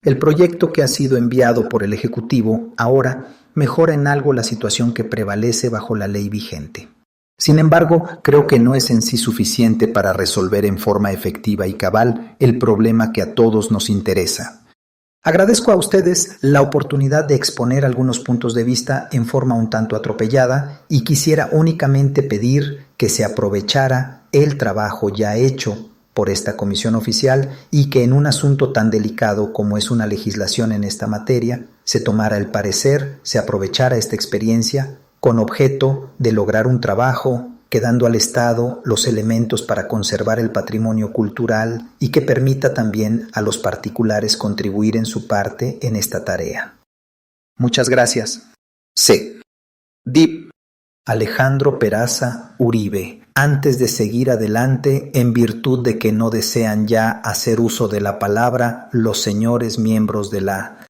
El proyecto que ha sido enviado por el Ejecutivo ahora mejora en algo la situación que prevalece bajo la ley vigente. Sin embargo, creo que no es en sí suficiente para resolver en forma efectiva y cabal el problema que a todos nos interesa. Agradezco a ustedes la oportunidad de exponer algunos puntos de vista en forma un tanto atropellada y quisiera únicamente pedir que se aprovechara el trabajo ya hecho por esta comisión oficial y que en un asunto tan delicado como es una legislación en esta materia, se tomara el parecer, se aprovechara esta experiencia con objeto de lograr un trabajo que dando al Estado los elementos para conservar el patrimonio cultural y que permita también a los particulares contribuir en su parte en esta tarea. Muchas gracias. C. Dip. Alejandro Peraza Uribe. Antes de seguir adelante, en virtud de que no desean ya hacer uso de la palabra los señores miembros de la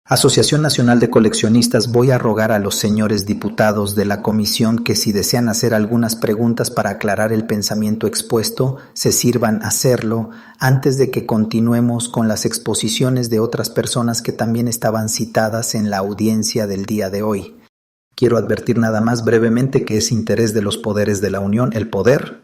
Asociación Nacional de Coleccionistas, voy a rogar a los señores diputados de la comisión que si desean hacer algunas preguntas para aclarar el pensamiento expuesto, se sirvan a hacerlo antes de que continuemos con las exposiciones de otras personas que también estaban citadas en la audiencia del día de hoy. Quiero advertir nada más brevemente que es interés de los poderes de la Unión, el poder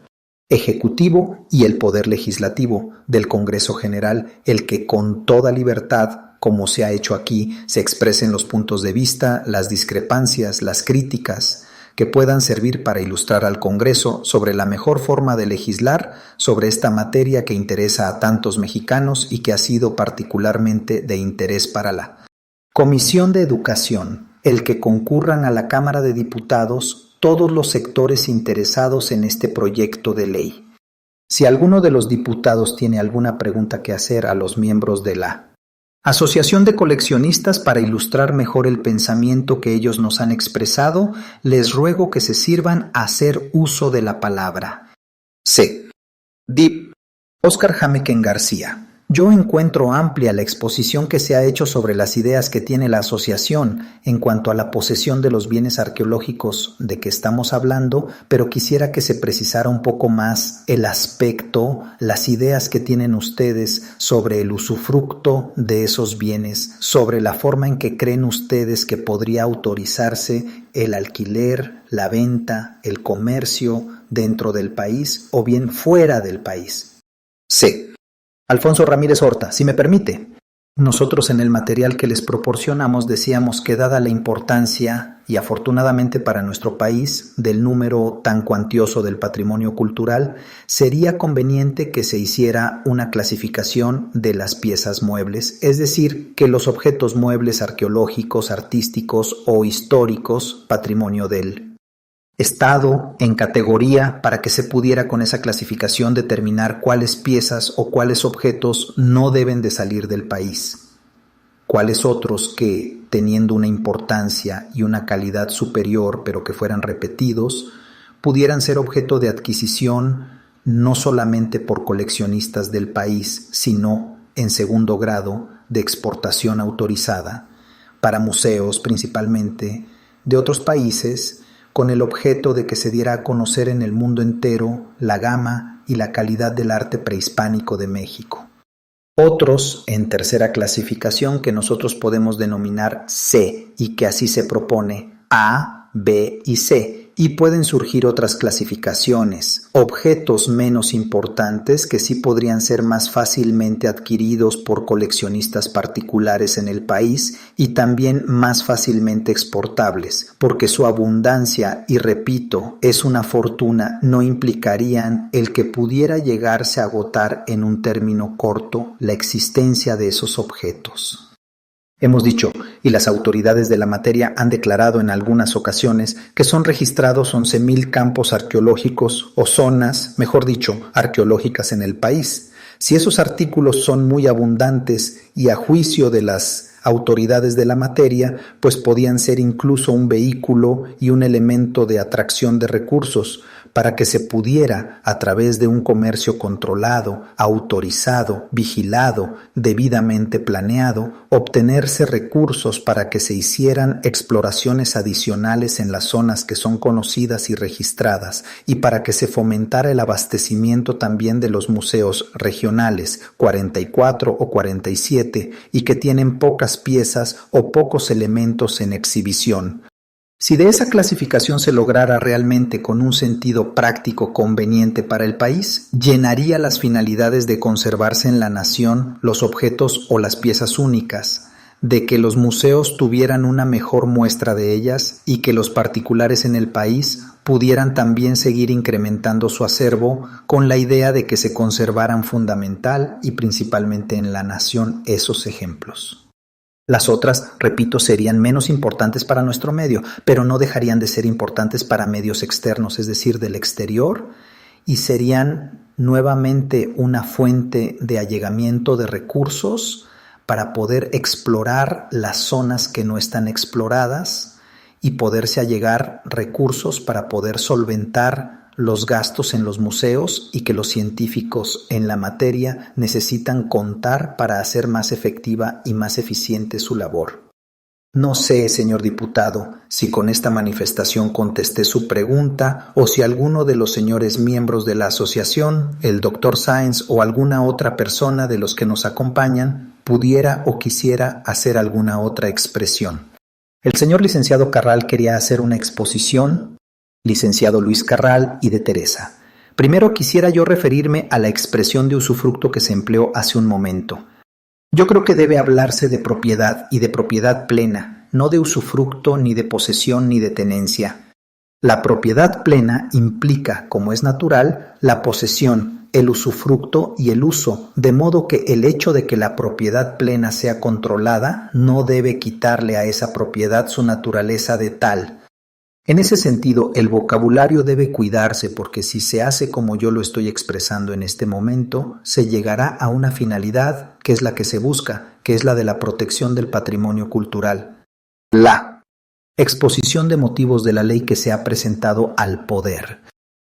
ejecutivo y el poder legislativo del Congreso General, el que con toda libertad, como se ha hecho aquí, se expresen los puntos de vista, las discrepancias, las críticas que puedan servir para ilustrar al Congreso sobre la mejor forma de legislar sobre esta materia que interesa a tantos mexicanos y que ha sido particularmente de interés para la Comisión de Educación, el que concurran a la Cámara de Diputados todos los sectores interesados en este proyecto de ley. Si alguno de los diputados tiene alguna pregunta que hacer a los miembros de la Asociación de Coleccionistas para ilustrar mejor el pensamiento que ellos nos han expresado, les ruego que se sirvan a hacer uso de la palabra. C. Dip. Óscar Jamequén García. Yo encuentro amplia la exposición que se ha hecho sobre las ideas que tiene la asociación en cuanto a la posesión de los bienes arqueológicos de que estamos hablando, pero quisiera que se precisara un poco más el aspecto, las ideas que tienen ustedes sobre el usufructo de esos bienes, sobre la forma en que creen ustedes que podría autorizarse el alquiler, la venta, el comercio dentro del país o bien fuera del país. C. Alfonso Ramírez Horta, si me permite. Nosotros en el material que les proporcionamos decíamos que dada la importancia, y afortunadamente para nuestro país, del número tan cuantioso del patrimonio cultural, sería conveniente que se hiciera una clasificación de las piezas muebles, es decir, que los objetos muebles arqueológicos, artísticos o históricos, patrimonio del Estado en categoría para que se pudiera con esa clasificación determinar cuáles piezas o cuáles objetos no deben de salir del país, cuáles otros que, teniendo una importancia y una calidad superior pero que fueran repetidos, pudieran ser objeto de adquisición no solamente por coleccionistas del país, sino en segundo grado de exportación autorizada para museos principalmente de otros países, con el objeto de que se diera a conocer en el mundo entero la gama y la calidad del arte prehispánico de México. Otros, en tercera clasificación, que nosotros podemos denominar C, y que así se propone A, B y C, y pueden surgir otras clasificaciones, objetos menos importantes que sí podrían ser más fácilmente adquiridos por coleccionistas particulares en el país y también más fácilmente exportables, porque su abundancia, y repito, es una fortuna, no implicarían el que pudiera llegarse a agotar en un término corto la existencia de esos objetos. Hemos dicho, y las autoridades de la materia han declarado en algunas ocasiones, que son registrados 11,000 campos arqueológicos o zonas, mejor dicho, arqueológicas en el país. Si esos artículos son muy abundantes y a juicio de las autoridades de la materia, pues podían ser incluso un vehículo y un elemento de atracción de recursos para que se pudiera, a través de un comercio controlado, autorizado, vigilado, debidamente planeado, obtenerse recursos para que se hicieran exploraciones adicionales en las zonas que son conocidas y registradas y para que se fomentara el abastecimiento también de los museos regionales, 44 o 47, y que tienen pocas piezas o pocos elementos en exhibición. Si de esa clasificación se lograra realmente con un sentido práctico conveniente para el país, llenaría las finalidades de conservarse en la nación los objetos o las piezas únicas, de que los museos tuvieran una mejor muestra de ellas y que los particulares en el país pudieran también seguir incrementando su acervo con la idea de que se conservaran fundamental y principalmente en la nación esos ejemplos. Las otras, repito, serían menos importantes para nuestro medio, pero no dejarían de ser importantes para medios externos, es decir, del exterior, y serían nuevamente una fuente de allegamiento de recursos para poder explorar las zonas que no están exploradas y poderse allegar recursos para poder solventar los gastos en los museos y que los científicos en la materia necesitan contar para hacer más efectiva y más eficiente su labor. No sé, señor diputado, si con esta manifestación contesté su pregunta o si alguno de los señores miembros de la asociación, el doctor Sáenz o alguna otra persona de los que nos acompañan, pudiera o quisiera hacer alguna otra expresión. El señor licenciado Carral quería hacer una exposición, licenciado Luis Carral y de Teresa. Primero quisiera yo referirme a la expresión de usufructo que se empleó hace un momento. Yo creo que debe hablarse de propiedad y de propiedad plena, no de usufructo, ni de posesión, ni de tenencia. La propiedad plena implica, como es natural, la posesión, el usufructo y el uso, de modo que el hecho de que la propiedad plena sea controlada no debe quitarle a esa propiedad su naturaleza de tal. En ese sentido, el vocabulario debe cuidarse porque si se hace como yo lo estoy expresando en este momento, se llegará a una finalidad que es la que se busca, que es la de la protección del patrimonio cultural. La exposición de motivos de la ley que se ha presentado al Poder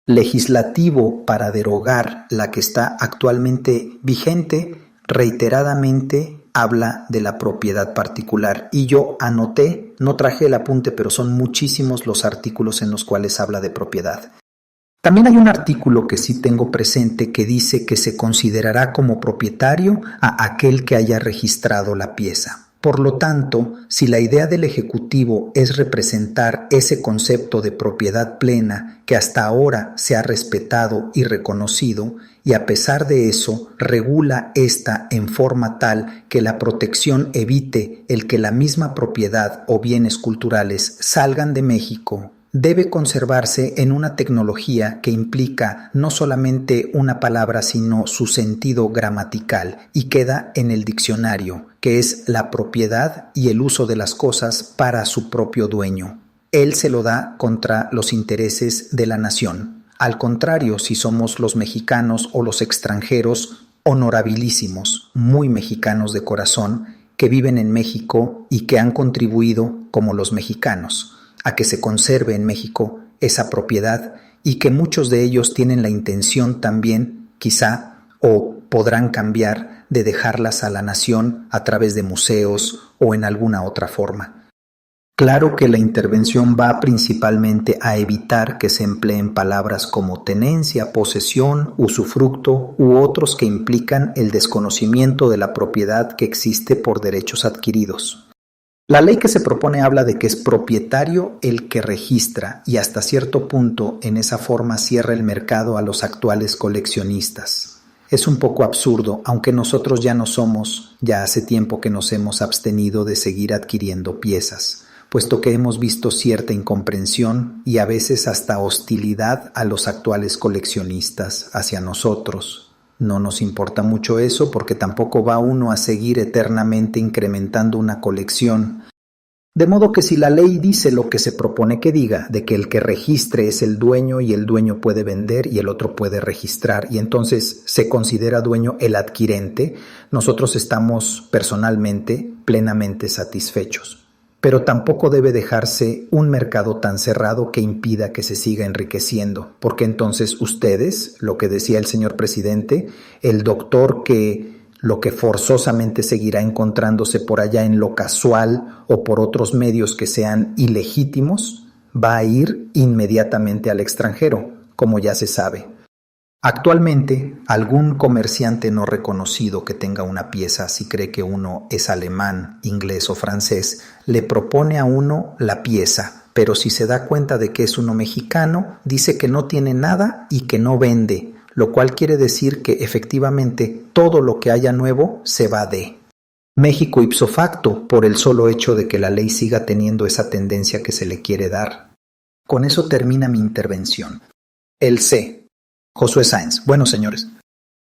Legislativo para derogar la que está actualmente vigente, reiteradamente habla de la propiedad particular y yo anoté, no traje el apunte, pero son muchísimos los artículos en los cuales habla de propiedad. También hay un artículo que sí tengo presente que dice que se considerará como propietario a aquel que haya registrado la pieza. Por lo tanto, si la idea del Ejecutivo es representar ese concepto de propiedad plena que hasta ahora se ha respetado y reconocido, y a pesar de eso regula esta en forma tal que la protección evite el que la misma propiedad o bienes culturales salgan de México, debe conservarse en una tecnología que implica no solamente una palabra sino su sentido gramatical y queda en el diccionario, que es la propiedad y el uso de las cosas para su propio dueño. Él se lo da contra los intereses de la nación. Al contrario, si somos los mexicanos o los extranjeros honorabilísimos, muy mexicanos de corazón, que viven en México y que han contribuido, como los mexicanos, a que se conserve en México esa propiedad y que muchos de ellos tienen la intención también, quizá, o podrán cambiar de dejarlas a la nación a través de museos o en alguna otra forma. Claro que la intervención va principalmente a evitar que se empleen palabras como tenencia, posesión, usufructo u otros que implican el desconocimiento de la propiedad que existe por derechos adquiridos. La ley que se propone habla de que es propietario el que registra y hasta cierto punto en esa forma cierra el mercado a los actuales coleccionistas. Es un poco absurdo, aunque nosotros ya no somos, ya hace tiempo que nos hemos abstenido de seguir adquiriendo piezas, puesto que hemos visto cierta incomprensión y a veces hasta hostilidad a los actuales coleccionistas hacia nosotros. No nos importa mucho eso porque tampoco va uno a seguir eternamente incrementando una colección. De modo que si la ley dice lo que se propone que diga, de que el que registre es el dueño y el dueño puede vender y el otro puede registrar y entonces se considera dueño el adquirente, nosotros estamos personalmente plenamente satisfechos. Pero tampoco debe dejarse un mercado tan cerrado que impida que se siga enriqueciendo, porque entonces ustedes, lo que decía el señor presidente, el doctor que lo que forzosamente seguirá encontrándose por allá en lo casual o por otros medios que sean ilegítimos, va a ir inmediatamente al extranjero, como ya se sabe. Actualmente, algún comerciante no reconocido que tenga una pieza, si cree que uno es alemán, inglés o francés, le propone a uno la pieza, pero si se da cuenta de que es uno mexicano, dice que no tiene nada y que no vende, lo cual quiere decir que efectivamente todo lo que haya nuevo se va de México ipso facto, por el solo hecho de que la ley siga teniendo esa tendencia que se le quiere dar. Con eso termina mi intervención. El C. Josué Sáenz. Bueno, señores,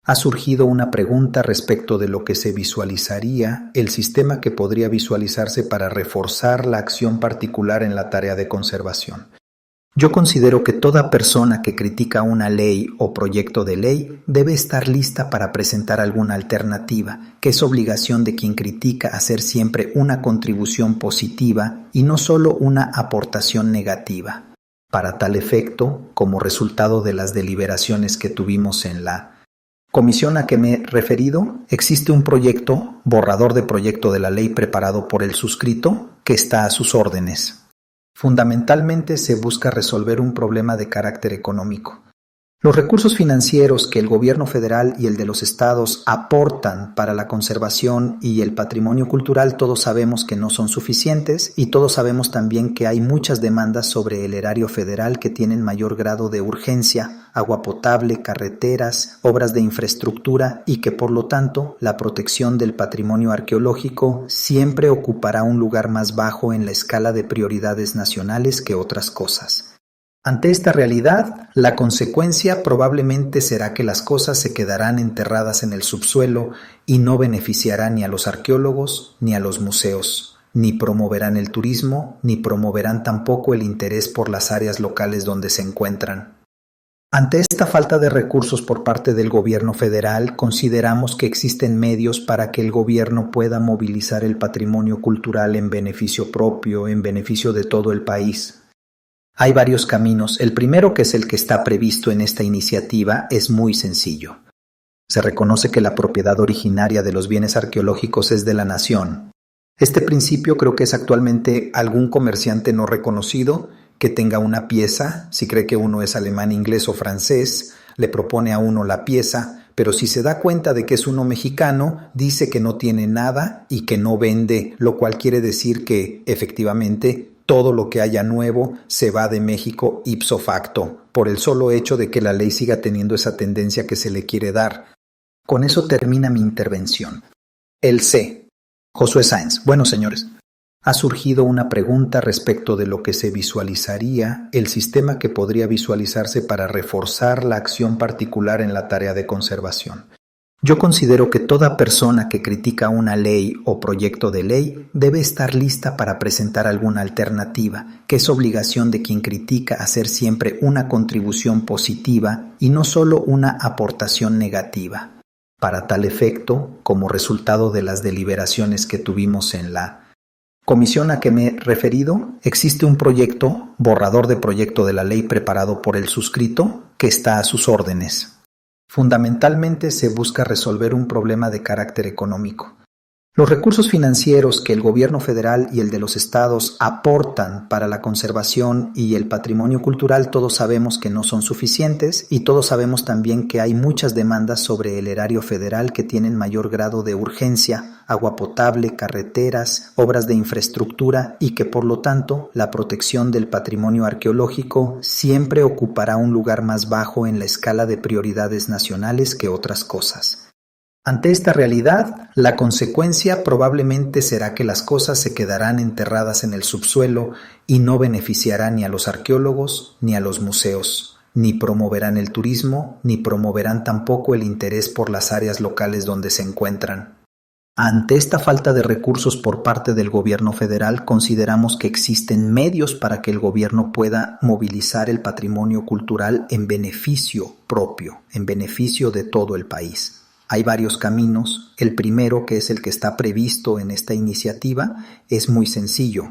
ha surgido una pregunta respecto de lo que se visualizaría, el sistema que podría visualizarse para reforzar la acción particular en la tarea de conservación. Yo considero que toda persona que critica una ley o proyecto de ley debe estar lista para presentar alguna alternativa, que es obligación de quien critica hacer siempre una contribución positiva y no solo una aportación negativa. Para tal efecto, como resultado de las deliberaciones que tuvimos en la Comisión a que me he referido, existe un proyecto, borrador de proyecto de la ley preparado por el suscrito, que está a sus órdenes. Fundamentalmente se busca resolver un problema de carácter económico. Los recursos financieros que el gobierno federal y el de los estados aportan para la conservación y el patrimonio cultural todos sabemos que no son suficientes y todos sabemos también que hay muchas demandas sobre el erario federal que tienen mayor grado de urgencia, agua potable, carreteras, obras de infraestructura y que por lo tanto la protección del patrimonio arqueológico siempre ocupará un lugar más bajo en la escala de prioridades nacionales que otras cosas. Ante esta realidad, la consecuencia probablemente será que las cosas se quedarán enterradas en el subsuelo y no beneficiarán ni a los arqueólogos ni a los museos, ni promoverán el turismo, ni promoverán tampoco el interés por las áreas locales donde se encuentran. Ante esta falta de recursos por parte del gobierno federal, consideramos que existen medios para que el gobierno pueda movilizar el patrimonio cultural en beneficio propio, en beneficio de todo el país. Hay varios caminos. El primero, que es el que está previsto en esta iniciativa, es muy sencillo. Se reconoce que la propiedad originaria de los bienes arqueológicos es de la nación. Este principio creo que es actualmente algún comerciante no reconocido que tenga una pieza, si cree que uno es alemán, inglés o francés, le propone a uno la pieza, pero si se da cuenta de que es uno mexicano, dice que no tiene nada y que no vende, lo cual quiere decir que, efectivamente, todo lo que haya nuevo se va de México ipso facto, por el solo hecho de que la ley siga teniendo esa tendencia que se le quiere dar. Con eso termina mi intervención. El C. Josué Sáenz. Bueno, señores, ha surgido una pregunta respecto de lo que se visualizaría, el sistema que podría visualizarse para reforzar la acción particular en la tarea de conservación. Yo considero que toda persona que critica una ley o proyecto de ley debe estar lista para presentar alguna alternativa, que es obligación de quien critica hacer siempre una contribución positiva y no solo una aportación negativa. Para tal efecto, como resultado de las deliberaciones que tuvimos en la comisión a que me he referido, existe un proyecto, borrador de proyecto de la ley preparado por el suscrito, que está a sus órdenes. Fundamentalmente se busca resolver un problema de carácter económico. Los recursos financieros que el gobierno federal y el de los estados aportan para la conservación y el patrimonio cultural todos sabemos que no son suficientes y todos sabemos también que hay muchas demandas sobre el erario federal que tienen mayor grado de urgencia, agua potable, carreteras, obras de infraestructura y que por lo tanto la protección del patrimonio arqueológico siempre ocupará un lugar más bajo en la escala de prioridades nacionales que otras cosas. Ante esta realidad, la consecuencia probablemente será que las cosas se quedarán enterradas en el subsuelo y no beneficiarán ni a los arqueólogos ni a los museos, ni promoverán el turismo, ni promoverán tampoco el interés por las áreas locales donde se encuentran. Ante esta falta de recursos por parte del gobierno federal, consideramos que existen medios para que el gobierno pueda movilizar el patrimonio cultural en beneficio propio, en beneficio de todo el país. Hay varios caminos. El primero, que es el que está previsto en esta iniciativa, es muy sencillo.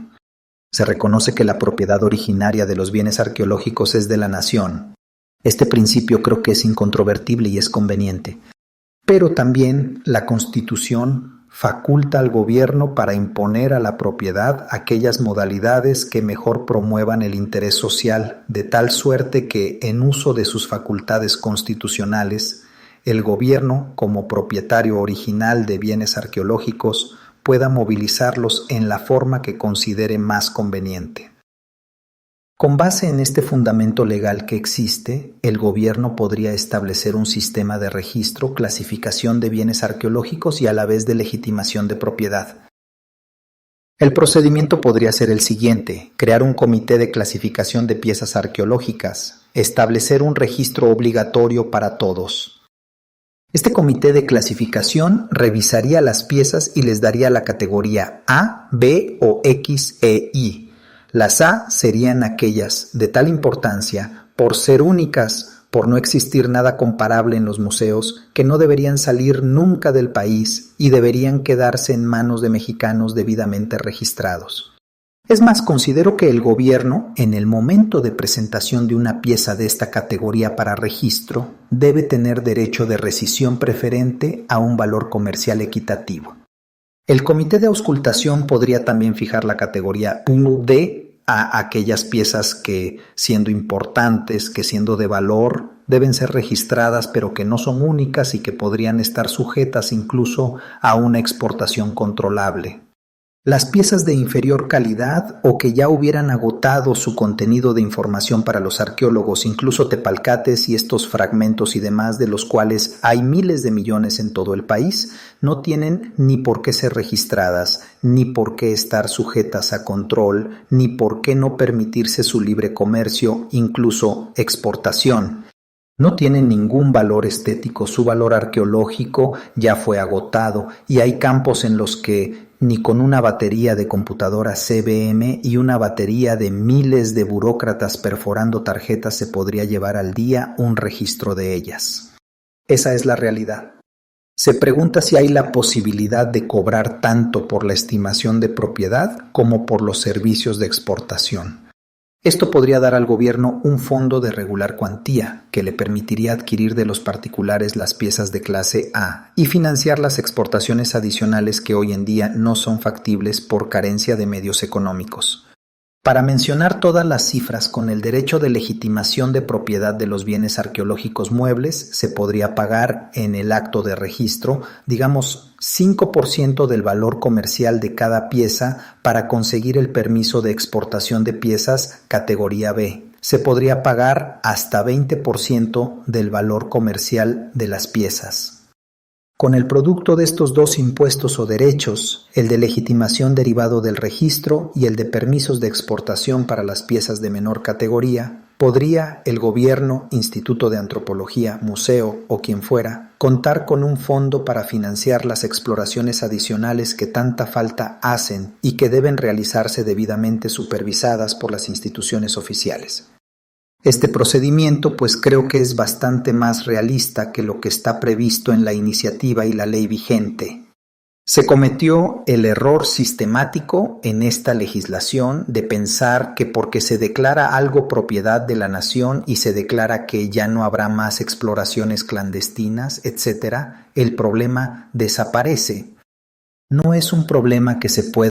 Se reconoce que la propiedad originaria de los bienes arqueológicos es de la nación. Este principio creo que es incontrovertible y es conveniente. Pero también la Constitución faculta al gobierno para imponer a la propiedad aquellas modalidades que mejor promuevan el interés social, de tal suerte que, en uso de sus facultades constitucionales, el gobierno, como propietario original de bienes arqueológicos, pueda movilizarlos en la forma que considere más conveniente. Con base en este fundamento legal que existe, el gobierno podría establecer un sistema de registro, clasificación de bienes arqueológicos y a la vez de legitimación de propiedad. El procedimiento podría ser el siguiente: crear un comité de clasificación de piezas arqueológicas, establecer un registro obligatorio para todos. Este comité de clasificación revisaría las piezas y les daría la categoría A, B o X e Y. Las A serían aquellas de tal importancia, por ser únicas, por no existir nada comparable en los museos, que no deberían salir nunca del país y deberían quedarse en manos de mexicanos debidamente registrados. Es más, considero que el gobierno, en el momento de presentación de una pieza de esta categoría para registro, debe tener derecho de rescisión preferente a un valor comercial equitativo. El comité de auscultación podría también fijar la categoría 1D a aquellas piezas que, siendo importantes, que siendo de valor, deben ser registradas pero que no son únicas y que podrían estar sujetas incluso a una exportación controlable. Las piezas de inferior calidad o que ya hubieran agotado su contenido de información para los arqueólogos, incluso tepalcates y estos fragmentos y demás de los cuales hay miles de millones en todo el país, no tienen ni por qué ser registradas, ni por qué estar sujetas a control, ni por qué no permitirse su libre comercio, incluso exportación. No tienen ningún valor estético, su valor arqueológico ya fue agotado y hay campos en los que ni con una batería de computadoras CBM y una batería de miles de burócratas perforando tarjetas se podría llevar al día un registro de ellas. Esa es la realidad. Se pregunta si hay la posibilidad de cobrar tanto por la estimación de propiedad como por los servicios de exportación. Esto podría dar al gobierno un fondo de regular cuantía que le permitiría adquirir de los particulares las piezas de clase A y financiar las exportaciones adicionales que hoy en día no son factibles por carencia de medios económicos. Para mencionar todas las cifras, con el derecho de legitimación de propiedad de los bienes arqueológicos muebles, se podría pagar en el acto de registro, digamos, 5% del valor comercial de cada pieza para conseguir el permiso de exportación de piezas categoría B. Se podría pagar hasta 20% del valor comercial de las piezas. Con el producto de estos dos impuestos o derechos, el de legitimación derivado del registro y el de permisos de exportación para las piezas de menor categoría, podría el gobierno, Instituto de Antropología, museo o quien fuera, contar con un fondo para financiar las exploraciones adicionales que tanta falta hacen y que deben realizarse debidamente supervisadas por las instituciones oficiales. Este procedimiento, pues creo que es bastante más realista que lo que está previsto en la iniciativa y la ley vigente. Se cometió el error sistemático en esta legislación de pensar que porque se declara algo propiedad de la nación y se declara que ya no habrá más exploraciones clandestinas, etc., el problema desaparece. No es un problema que se pueda